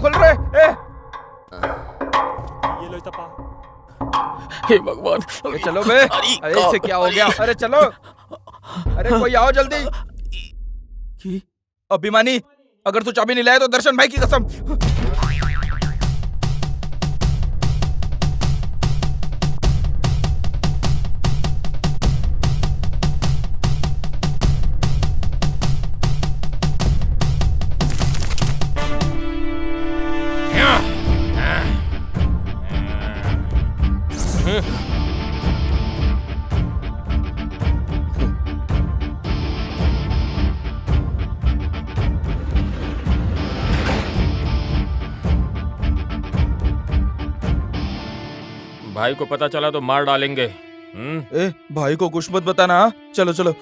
Speaker 3: खुल रहे।
Speaker 4: हे भगवान।
Speaker 3: चलो बे। अरे इससे क्या हो गया? अरे चलो। अरे कोई आओ जल्दी। अभिमानी अगर तू चाबी नहीं लाया तो दर्शन भाई की कसम।
Speaker 4: भाई को पता चला तो मार डालेंगे।
Speaker 3: ए भाई को कुछ मत बताना। हाँ? चलो चलो।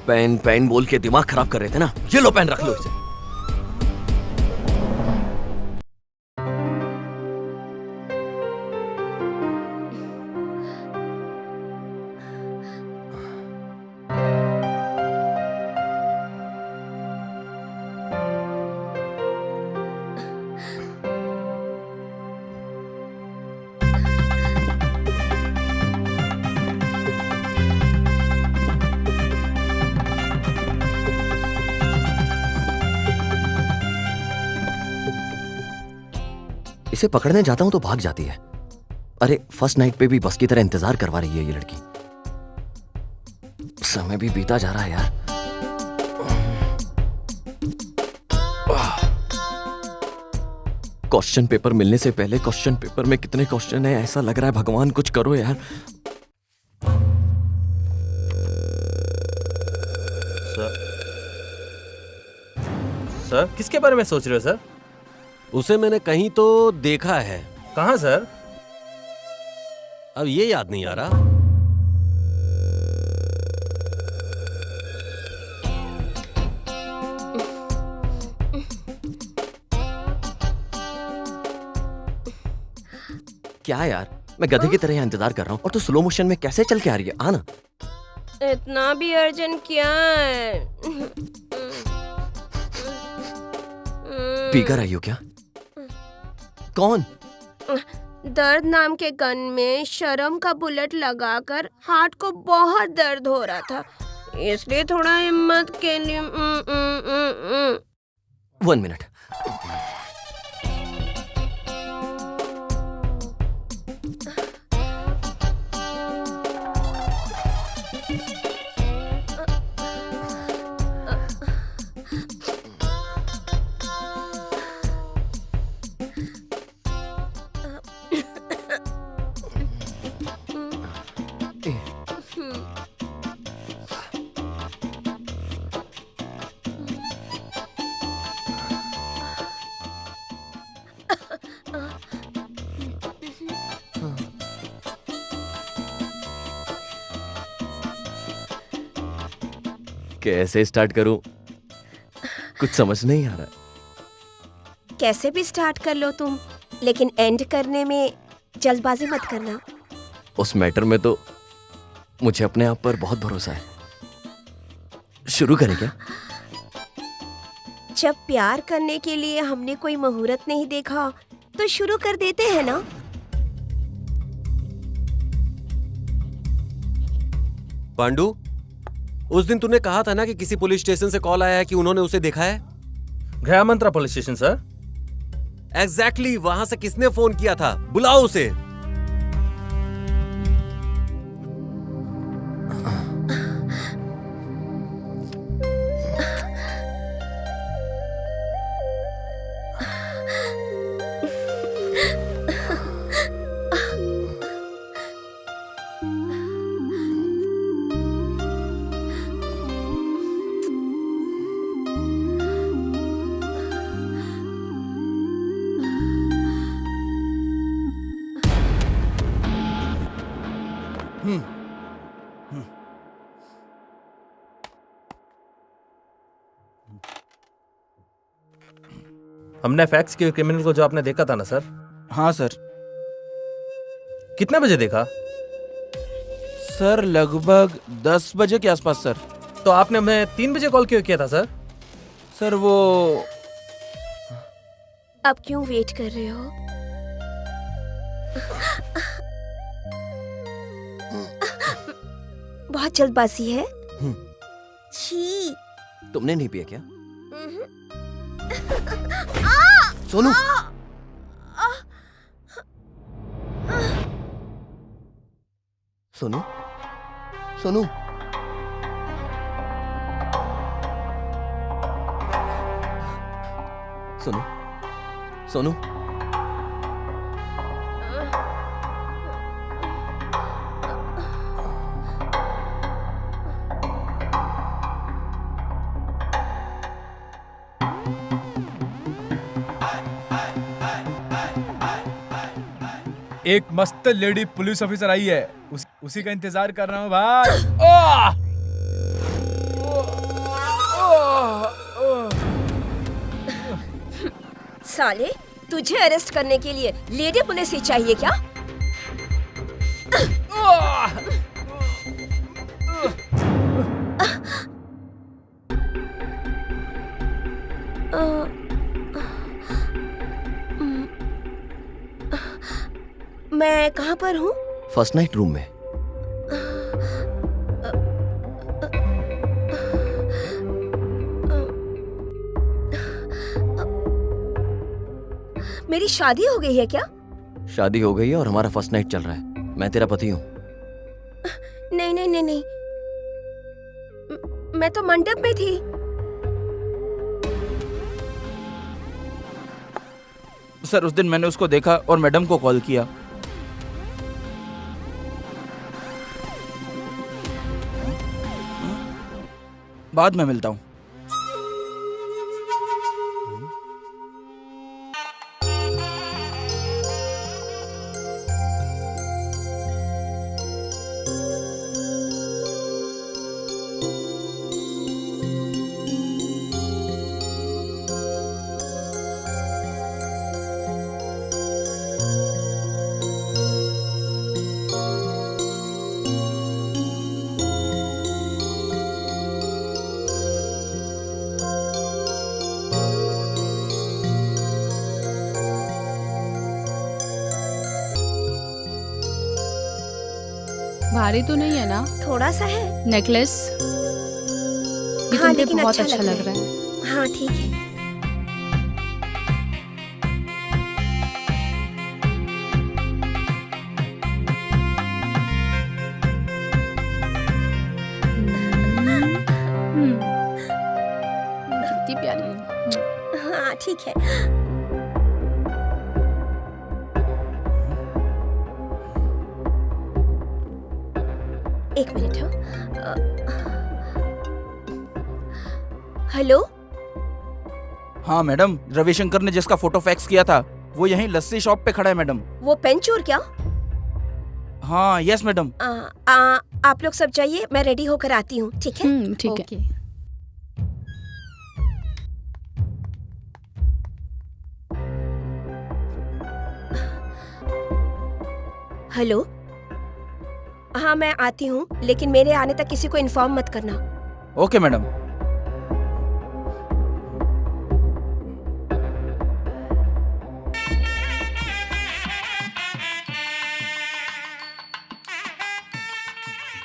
Speaker 10: पेन पेन बोल के दिमाग खराब कर रहे थे ना, ये लो पेन रख लो इसे। इसे पकड़ने जाता हूं तो भाग जाती है। अरे फर्स्ट नाइट पे भी बस की तरह इंतजार करवा रही है ये लड़की। समय भी बीता जा रहा है यार। क्वेश्चन पेपर मिलने से पहले क्वेश्चन पेपर में कितने क्वेश्चन है, ऐसा लग रहा है भगवान कुछ करो यार।
Speaker 2: सर किसके बारे में सोच रहे हो सर?
Speaker 1: उसे मैंने कहीं तो देखा है।
Speaker 2: कहाँ सर?
Speaker 1: अब ये याद नहीं आ रहा।
Speaker 10: क्या यार, मैं गधे की तरह यहाँ इंतजार कर रहा हूँ और तू स्लो मोशन में कैसे चल के आ रही है? आना।
Speaker 11: इतना भी अर्जेंट क्या है?
Speaker 10: पीकर आई हो क्या? कौन?
Speaker 11: दर्द नाम के गन में शर्म का बुलेट लगाकर हार्ट को बहुत दर्द हो रहा था, इसलिए थोड़ा हिम्मत के लिए
Speaker 10: 1 मिनट। कैसे स्टार्ट करूं? कुछ समझ नहीं आ रहा।
Speaker 11: कैसे भी स्टार्ट कर लो तुम, लेकिन एंड करने में जल्दबाजी मत करना।
Speaker 10: उस मैटर में तो मुझे अपने आप पर बहुत भरोसा है। शुरू करें क्या?
Speaker 11: जब प्यार करने के लिए हमने कोई मुहूर्त नहीं देखा तो शुरू कर देते हैं ना।
Speaker 1: पांडु, उस दिन तूने कहा था ना कि किसी पुलिस स्टेशन से कॉल आया है कि उन्होंने उसे देखा है।
Speaker 2: गया मंत्रा पुलिस स्टेशन सर।
Speaker 1: एग्जैक्टली वहां से किसने फोन किया था? बुलाओ उसे।
Speaker 2: हमने फैक्स के क्रिमिनल को जो आपने देखा था ना सर?
Speaker 3: हाँ सर।
Speaker 2: कितने बजे देखा?
Speaker 3: सर लगभग 10 बजे के आसपास सर।
Speaker 2: तो आपने हमें 3 बजे कॉल क्यों किया था सर?
Speaker 3: सर वो
Speaker 11: अब क्यों वेट कर रहे हो? बहुत जल्दबाजी है। छी।
Speaker 10: तुमने नहीं पिया क्या? सोनू, सोनू, सोनू, सोनू, सोनू,
Speaker 7: एक मस्त लेडी पुलिस ऑफिसर आई है, उसी का इंतजार कर रहा हूँ भाई। आह!
Speaker 11: साले, तुझे अरेस्ट करने के लिए लेडी पुलिस ही चाहिए क्या? मैं कहाँ पर हूँ?
Speaker 10: फर्स्ट नाइट रूम में।
Speaker 11: मेरी शादी हो गई है क्या?
Speaker 10: शादी हो गई है और हमारा फर्स्ट नाइट चल रहा है। मैं तेरा पति हूँ।
Speaker 11: नहीं नहीं नहीं नहीं, मैं तो मंडप में थी।
Speaker 3: सर उस दिन मैंने उसको देखा और मैडम को कॉल किया। बाद में मिलता हूँ।
Speaker 9: भारी तो नहीं है ना?
Speaker 11: थोड़ा सा है।
Speaker 9: नेकलेस ये
Speaker 11: हाँ,
Speaker 9: तुम पे
Speaker 11: लेकिन
Speaker 9: बहुत
Speaker 11: अच्छा
Speaker 9: अच्छा लग रहा है।
Speaker 11: हाँ ठीक है।
Speaker 9: कितनी प्यारी है।
Speaker 11: हाँ ठीक है। एक मिनट हो। हेलो।
Speaker 3: हाँ मैडम, रविशंकर ने जिसका फोटो फैक्स किया था वो यहीं लस्सी शॉप पे खड़ा है मैडम।
Speaker 11: वो पेन चोर क्या?
Speaker 3: हाँ यस मैडम।
Speaker 11: आप लोग सब जाइए, मैं रेडी होकर आती हूँ। ठीक है?
Speaker 9: ठीक है।
Speaker 11: हेलो। हाँ मैं आती हूँ, लेकिन मेरे आने तक किसी को इन्फॉर्म मत करना।
Speaker 3: Okay madam.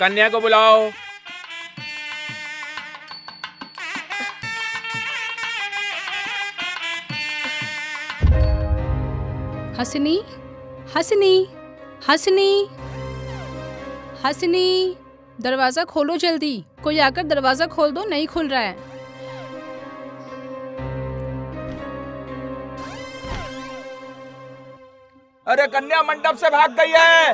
Speaker 4: कन्या को बुलाओ।
Speaker 9: हसनी, हसनी, हसनी, हसनी, दरवाजा खोलो जल्दी। कोई आकर दरवाजा खोल दो, नहीं खुल रहा है।
Speaker 3: अरे कन्या मंडप से भाग गई है।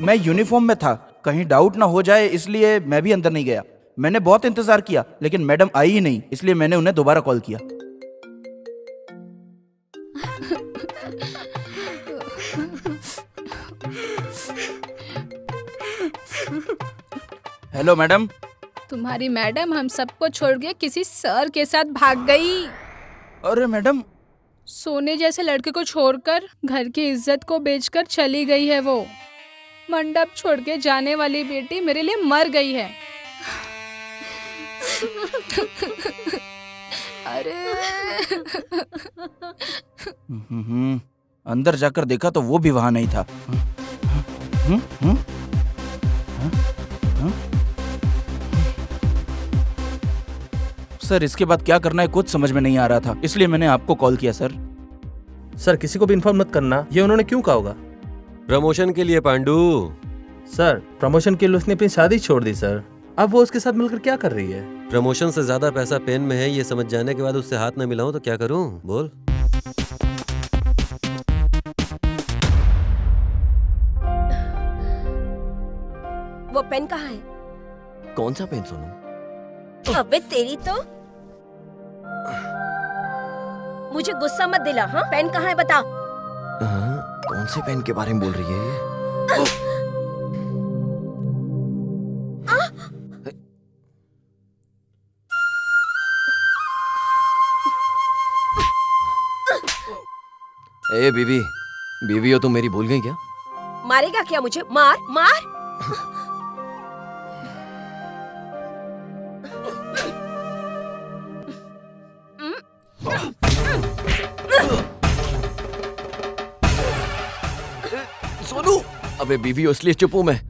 Speaker 3: मैं यूनिफॉर्म में था, कहीं डाउट ना हो जाए इसलिए मैं भी अंदर नहीं गया। मैंने बहुत इंतजार किया लेकिन मैडम आई ही नहीं, इसलिए मैंने उन्हें दोबारा कॉल किया। Hello madam.
Speaker 9: तुम्हारी मैडम हम सबको छोड़ के किसी सर के साथ भाग गई।
Speaker 3: अरे मैडम,
Speaker 9: सोने जैसे लड़के को छोड़कर घर की इज्जत को बेचकर चली गई है वो। मंडप छोड़ के जाने वाली बेटी मेरे लिए मर गई है। अरे
Speaker 3: अंदर जाकर देखा तो वो भी वहां नहीं था। सर इसके बाद क्या करना है कुछ समझ में नहीं आ रहा था, इसलिए मैंने आपको कॉल किया सर।
Speaker 2: सर किसी को भी इन्फॉर्म मत करना, ये उन्होंने क्यों कहा होगा?
Speaker 1: प्रमोशन के लिए पांडू।
Speaker 2: सर प्रमोशन के लिए उसने अपनी शादी छोड़ दी सर, अब वो उसके साथ मिलकर क्या कर रही है?
Speaker 1: प्रमोशन से ज्यादा पैसा पेन में है, ये समझ जाने के बाद उससे हाथ न मिलाऊं तो क्या करूं? बोल।
Speaker 11: वो पेन कहाँ है?
Speaker 10: कौन सा पेन सोनू?
Speaker 11: अबे तेरी तो, मुझे गुस्सा मत दिला। हाँ, पेन कहाँ है बता।
Speaker 10: हाँ, कौन से पेन के बारे में बोल रही है ये? ए बीवी, बीवी हो तुम मेरी भूल गई क्या?
Speaker 11: मारेगा क्या मुझे? मार मार।
Speaker 10: सोनू, अबे बीवी हो इसलिए चुप हूं मैं।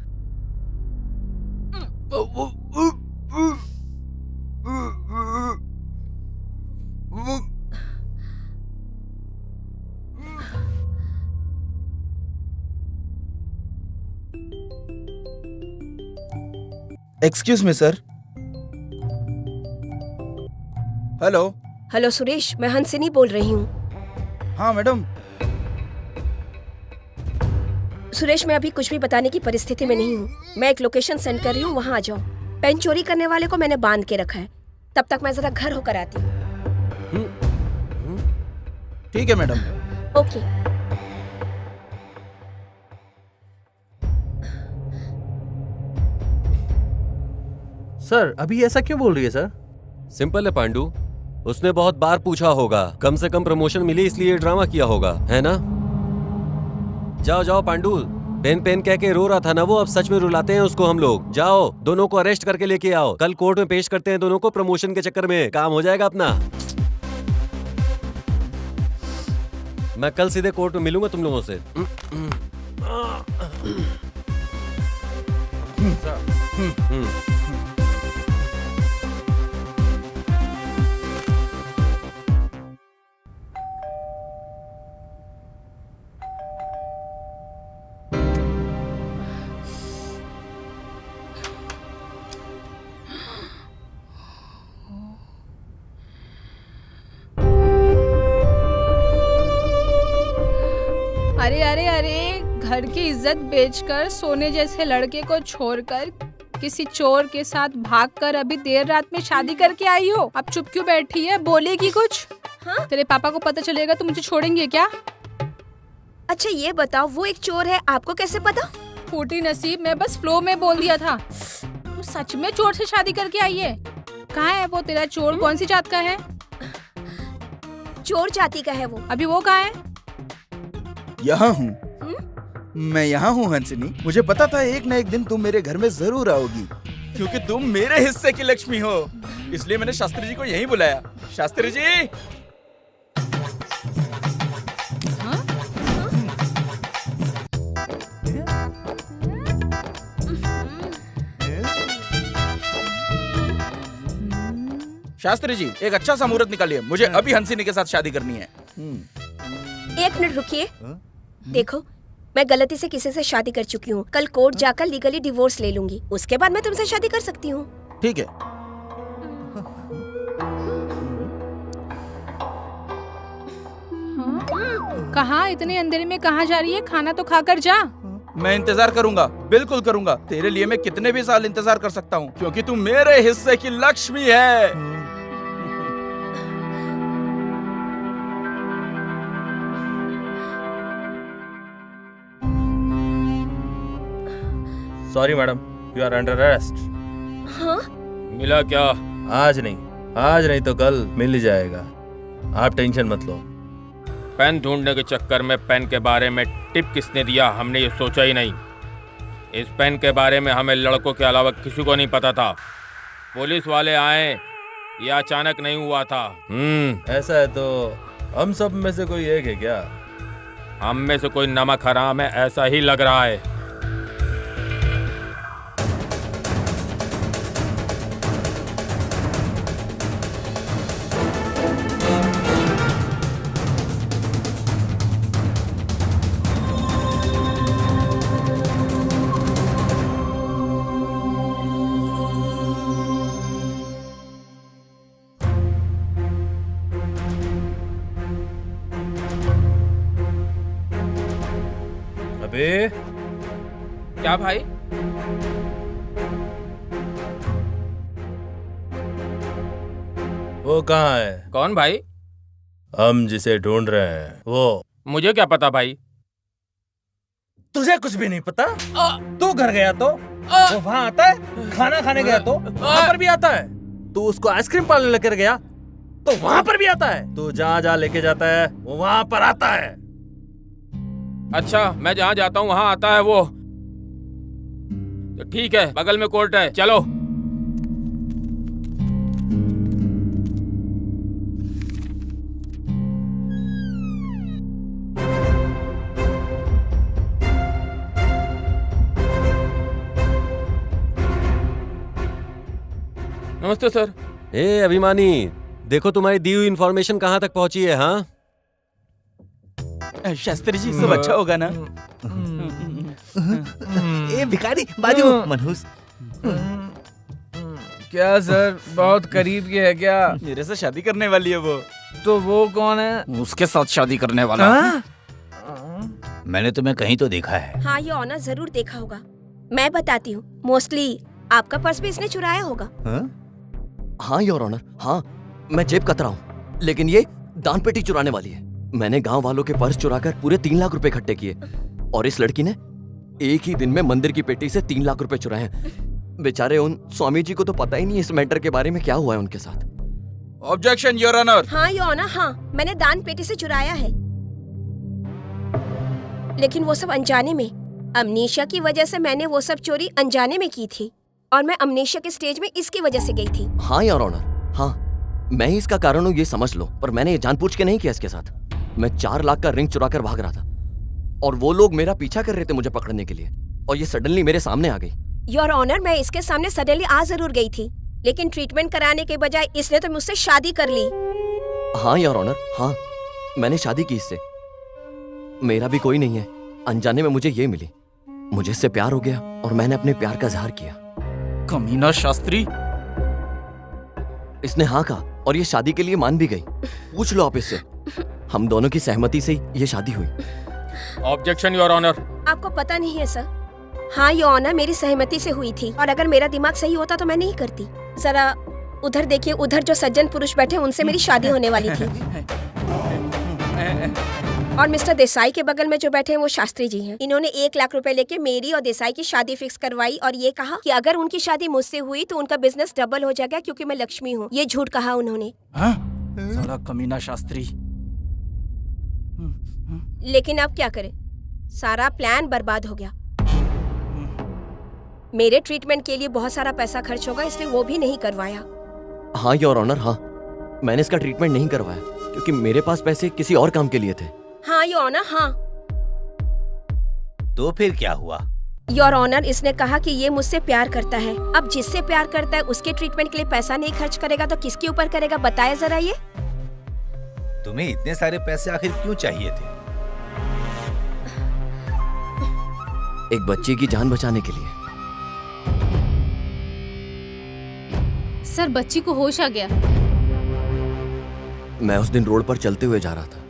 Speaker 3: Excuse me sir. Hello.
Speaker 11: Hello Suresh, मैं हंसिनी बोल रही हूँ।
Speaker 3: हाँ मैडम।
Speaker 11: सुरेश, मैं अभी कुछ भी बताने की परिस्थिति में नहीं हूँ। मैं एक लोकेशन सेंड कर रही हूँ, वहाँ आ जाओ। पेन चोरी करने वाले को मैंने बांध के रखा है, तब तक मैं जरा घर होकर आती हूँ।
Speaker 3: ठीक है मैडम।
Speaker 11: ओके।
Speaker 2: सर अभी ऐसा क्यों बोल रही है सर?
Speaker 1: सिंपल है पांडू, उसने बहुत बार पूछा होगा, कम से कम प्रमोशन मिली इसलिए ये ड्रामा किया होगा, है ना? जाओ जाओ पांडू, पेन पेन कह के रो रहा था ना वो, अब सच में रुलाते हैं उसको हम लोग। जाओ, दोनों को अरेस्ट करके लेके आओ, कल कोर्ट में पेश करते हैं दोनों को, प्रमोशन के चक्कर में काम हो जाएगा अपना। मैं कल सीधे कोर्ट में मिलूंगा तुम लोगों से।
Speaker 9: अरे अरे अरे, घर की इज्जत बेचकर सोने जैसे लड़के को छोड़कर किसी चोर के साथ भागकर अभी देर रात में शादी करके आई हो। अब चुप क्यों बैठी है? बोलेगी कुछ? हाँ? तेरे पापा को पता चलेगा तो मुझे छोड़ेंगे क्या?
Speaker 11: अच्छा ये बताओ, वो एक चोर है, आपको कैसे पता?
Speaker 9: फूटी नसीब, मैं बस फ्लो में बोल दिया था। तू सच में चोर से शादी करके आई है? कहाँ है वो तेरा चोर? कौन सी जात का है?
Speaker 11: चोर जाति का है वो।
Speaker 9: अभी वो कहाँ है?
Speaker 3: यहाँ हूँ मैं, यहाँ हूँ हंसिनी। मुझे पता था एक न एक दिन तुम मेरे घर में जरूर आओगी, क्योंकि तुम मेरे हिस्से की लक्ष्मी हो। इसलिए मैंने शास्त्री जी को यहीं बुलाया। शास्त्री जी। शास्त्री जी, एक अच्छा सा मुहूर्त निकालिए, मुझे अभी हंसिनी के साथ शादी करनी है।
Speaker 11: एक मिनट रुकिए। देखो, मैं गलती से किसी से शादी कर चुकी हूँ। कल कोर्ट जाकर लीगली डिवोर्स ले लूंगी, उसके बाद मैं तुमसे शादी कर सकती हूँ।
Speaker 3: ठीक है।
Speaker 9: कहाँ? इतने अंधेरे में कहाँ जा रही है? खाना तो खाकर जा।
Speaker 3: मैं इंतजार करूंगा, बिल्कुल करूंगा। तेरे लिए मैं कितने भी साल इंतजार कर सकता हूँ, क्योंकि तू मेरे हिस्से की लक्ष्मी है।
Speaker 2: Sorry madam, you are under arrest.
Speaker 11: हाँ?
Speaker 4: मिला क्या?
Speaker 2: आज नहीं तो कल मिल ही जाएगा, आप टेंशन मत लो।
Speaker 4: पेन ढूंढने के चक्कर में पेन के बारे में टिप किसने दिया, हमने ये सोचा ही नहीं। इस पेन के बारे में हमें लड़कों के अलावा किसी को नहीं पता था। पुलिस वाले आए, ये अचानक नहीं हुआ था।
Speaker 2: ऐसा है तो हम सब में से कोई एक है क्या?
Speaker 4: हम में से कोई नमक हराम है, ऐसा ही लग रहा है।
Speaker 2: अबे
Speaker 4: क्या भाई?
Speaker 2: वो कहाँ है?
Speaker 4: कौन भाई?
Speaker 2: हम जिसे ढूंढ रहे हैं वो।
Speaker 4: मुझे क्या पता भाई।
Speaker 2: तुझे कुछ भी नहीं पता? तू घर गया तो वो वहाँ आता है, खाना खाने गया तो वहाँ पर भी आता है, तू उसको आइसक्रीम पार्लर लेकर गया तो वहाँ पर भी आता है, तू जहाँ जहाँ लेके जाता है वो वहाँ पर आता है।
Speaker 4: अच्छा, मैं जहाँ जाता हूँ वहाँ आता है वो। तो ठीक है, बगल में कोर्ट है, चलो। नमस्ते सर।
Speaker 1: ए अभिमानी, देखो तुम्हारी दी हुई इंफॉर्मेशन कहाँ तक पहुंची है। हाँ
Speaker 3: शास्त्री जी, सब अच्छा होगा ना?
Speaker 8: ए भिखारी बाजू मनहूस।
Speaker 7: क्या सर, बहुत करीब के है क्या?
Speaker 3: मेरे से शादी करने वाली है वो।
Speaker 7: तो वो कौन है?
Speaker 8: उसके साथ शादी करने वाला। मैंने तुम्हें कहीं तो देखा है।
Speaker 11: हाँ, ये ऑनर जरूर देखा होगा। मैं बताती हूँ, मोस्टली आपका पर्स भी इसने चुराया होगा।
Speaker 10: हाँ योर ऑनर, हाँ मैं जेब कतरा हूँ, लेकिन ये दान पेटी चुराने वाली है। मैंने गांव वालों के पर्स चुराकर पूरे 3 लाख रुपए इकट्ठे किए और इस लड़की ने एक ही दिन में मंदिर की पेटी से 3 लाख रुपए चुराए हैं। बेचारे उन स्वामी जी को तो पता ही नहीं इस मैटर के बारे में क्या हुआ है उनके साथ।
Speaker 3: Objection your honour.
Speaker 11: हाँ योर ऑनर, हाँ मैंने दान पेटी से चुराया है, लेकिन वो सब अनजाने में। अमनीशिया की वजह से मैंने वो सब चोरी अनजाने में की थी और मैं अमनीशिया के स्टेज में इसकी वजह से गई थी।
Speaker 10: हाँ योर ऑनर, हाँ मैं ही इसका कारण हूँ ये समझ लो, पर मैंने ये जानबूझ के नहीं किया इसके साथ। मैं 4 लाख का रिंग चुरा कर भाग रहा था और वो लोग मेरा पीछा कर रहे थे मुझे पकड़ने के लिए, और ये सडनली मेरे सामने आ गई।
Speaker 11: योर ऑनर, मैं इसके सामने सडनली आ जरूर गई थी, लेकिन ट्रीटमेंट कराने के बजाय इसने तो मुझसे शादी कर ली।
Speaker 10: हाँ योर ऑनर, हाँ मैंने शादी की इससे। मेरा भी कोई नहीं है, अनजाने में मुझे ये मिली, मुझे इससे प्यार हो गया और मैंने अपने प्यार का इजहार किया।
Speaker 3: कमीना शास्त्री।
Speaker 10: इसने हाँ कहा और ये शादी के लिए मान भी गई। पूछ लो आप इससे, हम दोनों की सहमति से ही ये शादी हुई।
Speaker 4: Objection your honour.
Speaker 11: आपको पता नहीं है सर? हाँ योर ऑनर, मेरी सहमति से हुई थी और अगर मेरा दिमाग सही होता तो मैं नहीं करती। जरा उधर देखिए, उधर जो सज्जन पुरुष बैठे उनसे मेरी शादी होने वाली थी, और मिस्टर देसाई के बगल में जो बैठे हैं वो शास्त्री जी हैं। इन्होंने 1 लाख रुपए लेके मेरी और देसाई की शादी फिक्स करवाई और ये कहा कि अगर उनकी शादी मुझसे हुई तो उनका बिजनेस डबल हो जाएगा क्योंकि मैं लक्ष्मी हूँ। ये झूठ कहा उन्होंने।
Speaker 3: साला कमीना शास्त्री।
Speaker 11: लेकिन अब क्या करें, सारा प्लान बर्बाद हो गया। मेरे ट्रीटमेंट के लिए बहुत सारा पैसा खर्च होगा, इसलिए वो भी नहीं करवाया।
Speaker 10: हाँ योर ऑनर, हाँ मैंने इसका ट्रीटमेंट नहीं करवाया क्योंकि मेरे पास पैसे किसी और काम के लिए थे।
Speaker 11: हाँ योर ऑनर, हाँ।
Speaker 6: तो फिर क्या हुआ?
Speaker 11: योर ऑनर, इसने कहा कि ये मुझसे प्यार करता है। अब जिससे प्यार करता है उसके ट्रीटमेंट के लिए पैसा नहीं खर्च करेगा तो किसके ऊपर करेगा, बताया जरा। ये
Speaker 6: तुम्हें इतने सारे पैसे आखिर क्यों चाहिए थे?
Speaker 10: एक बच्चे की जान बचाने के लिए।
Speaker 9: सर, बच्ची को होश आ गया।
Speaker 10: मैं उस दिन रोड पर चलते हुए जा रहा था,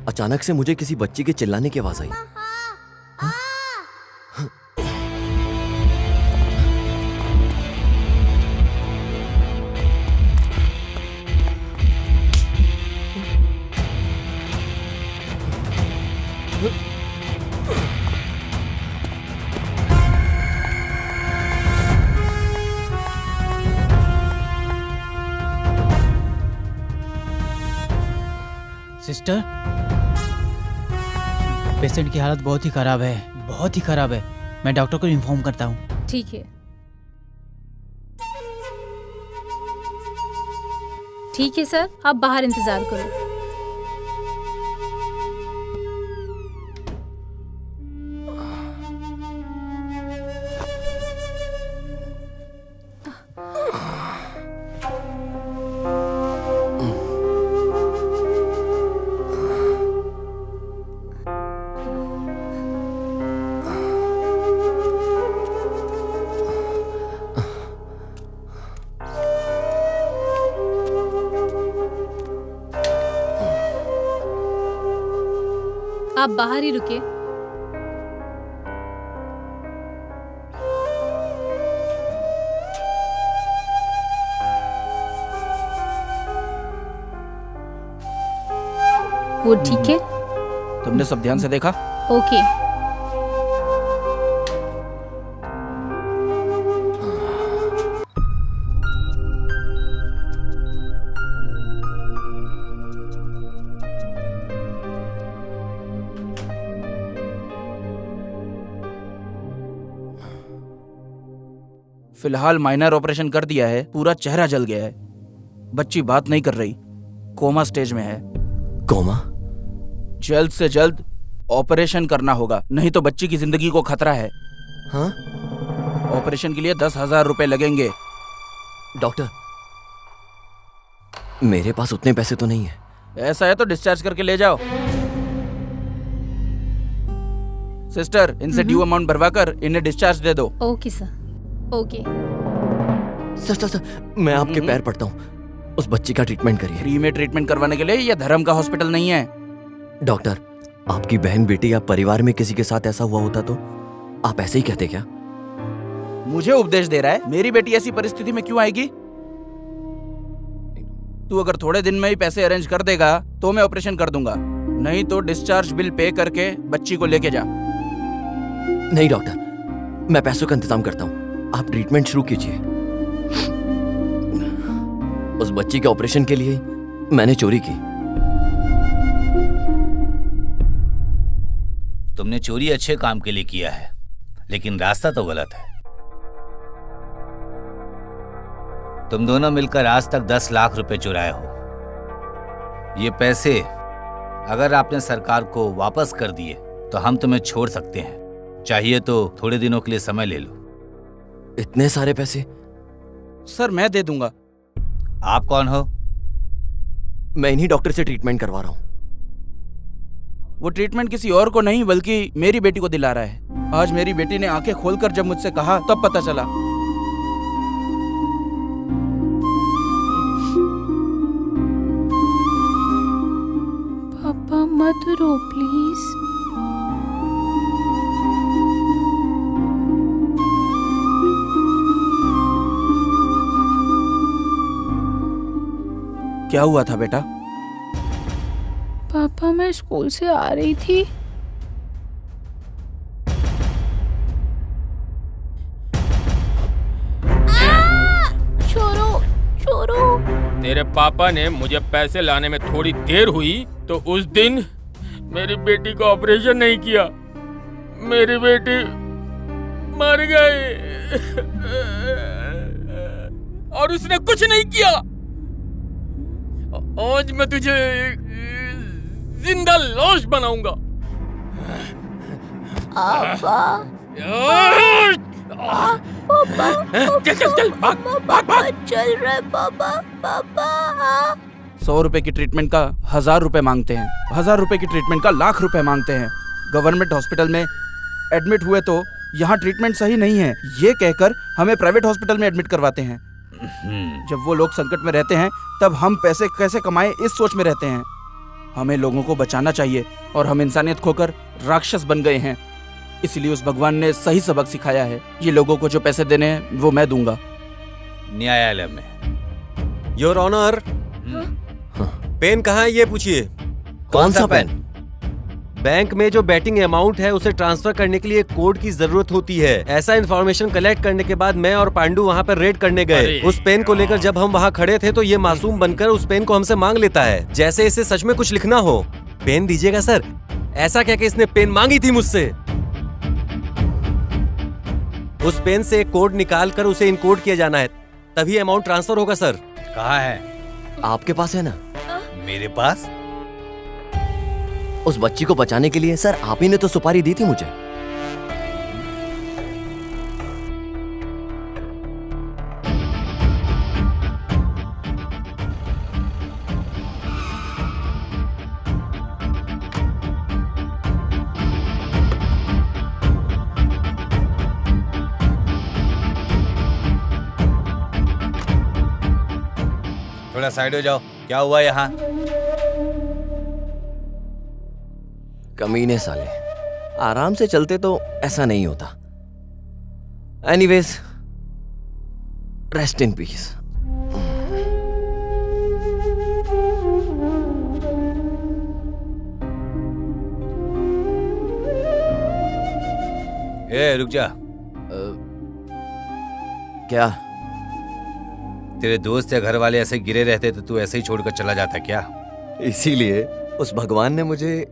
Speaker 10: अचानक से मुझे किसी बच्ची के चिल्लाने की आवाज आई।
Speaker 13: सिस्टर, पेशेंट की हालत बहुत ही खराब है, बहुत ही खराब है। मैं डॉक्टर को इन्फॉर्म करता हूँ।
Speaker 9: ठीक है। ठीक है सर, आप बाहर इंतजार करो। आप बाहर ही रुके। वो ठीक है?
Speaker 3: तुमने सब ध्यान से देखा?
Speaker 9: ओके।
Speaker 3: फिलहाल माइनर ऑपरेशन कर दिया है, पूरा चेहरा जल गया है। बच्ची बात नहीं कर रही, कोमा स्टेज में है।
Speaker 10: कोमा?
Speaker 3: जल्द से जल्द ऑपरेशन करना होगा, नहीं तो बच्ची की जिंदगी को खतरा है।
Speaker 10: हाँ?
Speaker 3: ऑपरेशन के लिए 10,000 रुपए लगेंगे।
Speaker 10: डॉक्टर, मेरे पास उतने पैसे तो नहीं है।
Speaker 3: ऐसा है तो डिस्चार्ज करके ले जाओ। सिस्टर, इनसे ड्यू अमाउंट भरवाकर इन्हें डिस्चार्ज दे दो।
Speaker 9: Okay sir, okay.
Speaker 10: सर, मैं आपके पैर पड़ता हूँ, उस बच्ची का ट्रीटमेंट करिए।
Speaker 3: फ्री में ट्रीटमेंट करवाने के लिए ये धर्म का हॉस्पिटल नहीं है।
Speaker 10: डॉक्टर, आपकी बहन, बेटी या परिवार में किसी के साथ ऐसा हुआ होता तो आप ऐसे ही कहते क्या?
Speaker 3: मुझे उपदेश दे रहा है? मेरी बेटी ऐसी परिस्थिति में क्यों आएगी? तू अगर थोड़े दिन में ही पैसे अरेंज कर देगा तो मैं ऑपरेशन कर दूंगा, नहीं तो डिस्चार्ज बिल पे करके बच्ची को लेके जा।
Speaker 10: नहीं डॉक्टर, मैं पैसों का इंतजाम करता हूँ, आप ट्रीटमेंट शुरू कीजिए। उस बच्ची के ऑपरेशन के लिए मैंने चोरी की।
Speaker 6: तुमने चोरी अच्छे काम के लिए किया है, लेकिन रास्ता तो गलत है। तुम दोनों मिलकर आज तक 10 लाख रुपए चुराए हो। ये पैसे अगर आपने सरकार को वापस कर दिए तो हम तुम्हें छोड़ सकते हैं, चाहिए तो थोड़े दिनों के लिए समय ले लो।
Speaker 10: इतने सारे पैसे?
Speaker 3: सर, मैं दे दूंगा।
Speaker 6: आप कौन हो?
Speaker 10: मैं इन्हीं डॉक्टर से ट्रीटमेंट करवा रहा हूँ।
Speaker 3: वो ट्रीटमेंट किसी और को नहीं बल्कि मेरी बेटी को दिला रहा है। आज मेरी बेटी ने आंखें खोलकर जब मुझसे कहा तब पता चला।
Speaker 9: पापा मत रो प्लीज।
Speaker 3: क्या हुआ था बेटा?
Speaker 9: पापा, मैं स्कूल से आ रही थी, छोरो।
Speaker 4: तेरे पापा ने मुझे पैसे लाने में थोड़ी देर हुई तो उस दिन मेरी बेटी का ऑपरेशन नहीं किया, मेरी बेटी मर गई और उसने कुछ नहीं किया। आज मैं तुझे जिंदा लाश बनाऊंगा। चल भाग।
Speaker 11: चल रहे पापा।
Speaker 3: 100 रुपए की ट्रीटमेंट का 1000 रुपए मांगते हैं, 1000 रुपए की ट्रीटमेंट का लाख रुपए मांगते हैं। गवर्नमेंट हॉस्पिटल में एडमिट हुए तो यहाँ ट्रीटमेंट सही नहीं है, ये कहकर हमें प्राइवेट हॉस्पिटल में एडमिट करवाते हैं। जब वो लोग संकट में रहते हैं तब हम पैसे कैसे कमाएं इस सोच में रहते हैं। हमें लोगों को बचाना चाहिए और हम इंसानियत खोकर राक्षस बन गए हैं। इसलिए उस भगवान ने सही सबक सिखाया है। ये लोगों को जो पैसे देने हैं वो मैं दूंगा।
Speaker 6: न्यायालय में।
Speaker 1: योर ऑनर, पेन कहाँ है ये पूछिए।
Speaker 10: कौन सा पेन?
Speaker 1: बैंक में जो बैटिंग अमाउंट है उसे ट्रांसफर करने के लिए कोड की जरूरत होती है। ऐसा इन्फॉर्मेशन कलेक्ट करने के बाद मैं और पांडू वहाँ पर रेड करने गए। उस पेन को लेकर जब हम वहाँ खड़े थे तो ये मासूम बनकर उस पेन को हमसे मांग लेता है, जैसे इसे सच में कुछ लिखना हो। पेन दीजिएगा सर। ऐसा क्या कि इसने पेन मांगी थी मुझसे। उस पेन से एक कोड निकाल कर उसे इनकोड किया जाना है, तभी अमाउंट ट्रांसफर होगा सर।
Speaker 6: कहाँ है?
Speaker 10: आपके पास है ना?
Speaker 6: मेरे पास?
Speaker 10: उस बच्ची को बचाने के लिए सर आप ही ने तो सुपारी दी थी मुझे।
Speaker 6: थोड़ा साइड हो जाओ। क्या हुआ यहाँ?
Speaker 10: कमीने साले, आराम से चलते तो ऐसा नहीं होता। Anyways, rest in peace.
Speaker 6: ए रुक जा।
Speaker 10: क्या?
Speaker 6: तेरे दोस्त या घर वाले ऐसे गिरे रहते तो तू ऐसे ही छोड़कर चला जाता क्या?
Speaker 10: इसीलिए उस भगवान ने मुझे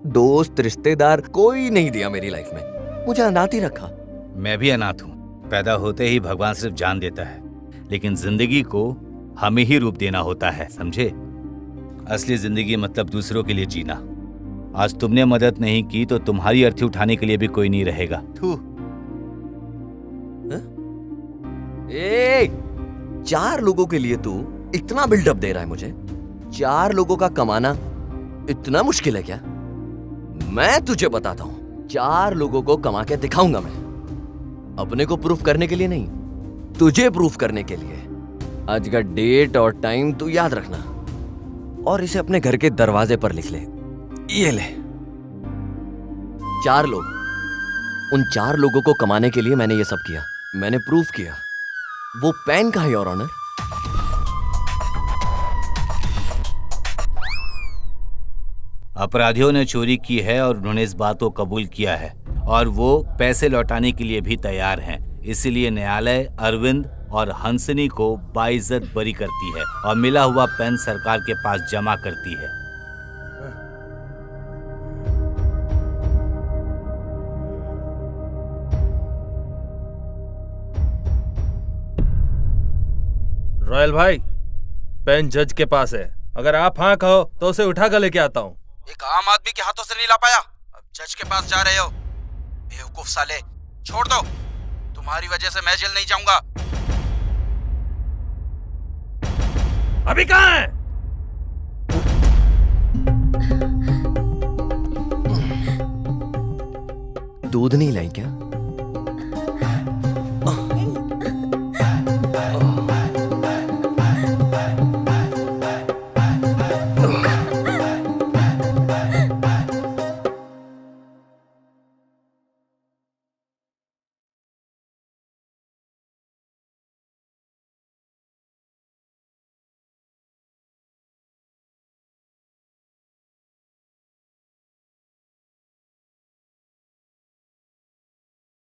Speaker 10: दोस्त रिश्तेदार कोई नहीं दिया मेरी लाइफ में, मुझे अनाथ ही रखा।
Speaker 6: मैं भी अनाथ हूँ। पैदा होते ही भगवान सिर्फ जान देता है, लेकिन जिंदगी को हमें ही रूप देना होता है, समझे? असली जिंदगी मतलब दूसरों के लिए जीना। आज तुमने मदद नहीं की तो तुम्हारी अर्थी उठाने के लिए भी कोई नहीं रहेगा। थू।
Speaker 10: ए, 4 लोगों के लिए तू इतना बिल्डअप दे रहा है मुझे? 4 लोगों का कमाना इतना मुश्किल है क्या? मैं तुझे बताता हूं, 4 लोगों को कमा के दिखाऊंगा मैं। अपने को प्रूफ करने के लिए नहीं, तुझे प्रूफ करने के लिए। आज का डेट और टाइम तू याद रखना और इसे अपने घर के दरवाजे पर लिख ले। ये ले 4 लोग। उन 4 लोगों को कमाने के लिए मैंने ये सब किया, मैंने प्रूफ किया। वो पेन कहाँ है योर ऑनर?
Speaker 6: अपराधियों ने चोरी की है और उन्होंने इस बात को कबूल किया है और वो पैसे लौटाने के लिए भी तैयार हैं। इसीलिए न्यायालय अरविंद और हंसनी को बाइज्जत बरी करती है और मिला हुआ पेन सरकार के पास जमा करती है।
Speaker 2: रॉयल भाई, पेन जज के पास है। अगर आप हाँ कहो तो उसे उठा कर लेके आता हूँ।
Speaker 3: एक आम आदमी के हाथों से नहीं ला पाया, अब जज के पास जा रहे हो? बेवकूफ साले, छोड़ दो। तुम्हारी वजह से मैं जेल नहीं जाऊंगा।
Speaker 2: अभी कहाँ है?
Speaker 10: दूध नहीं लाई क्या?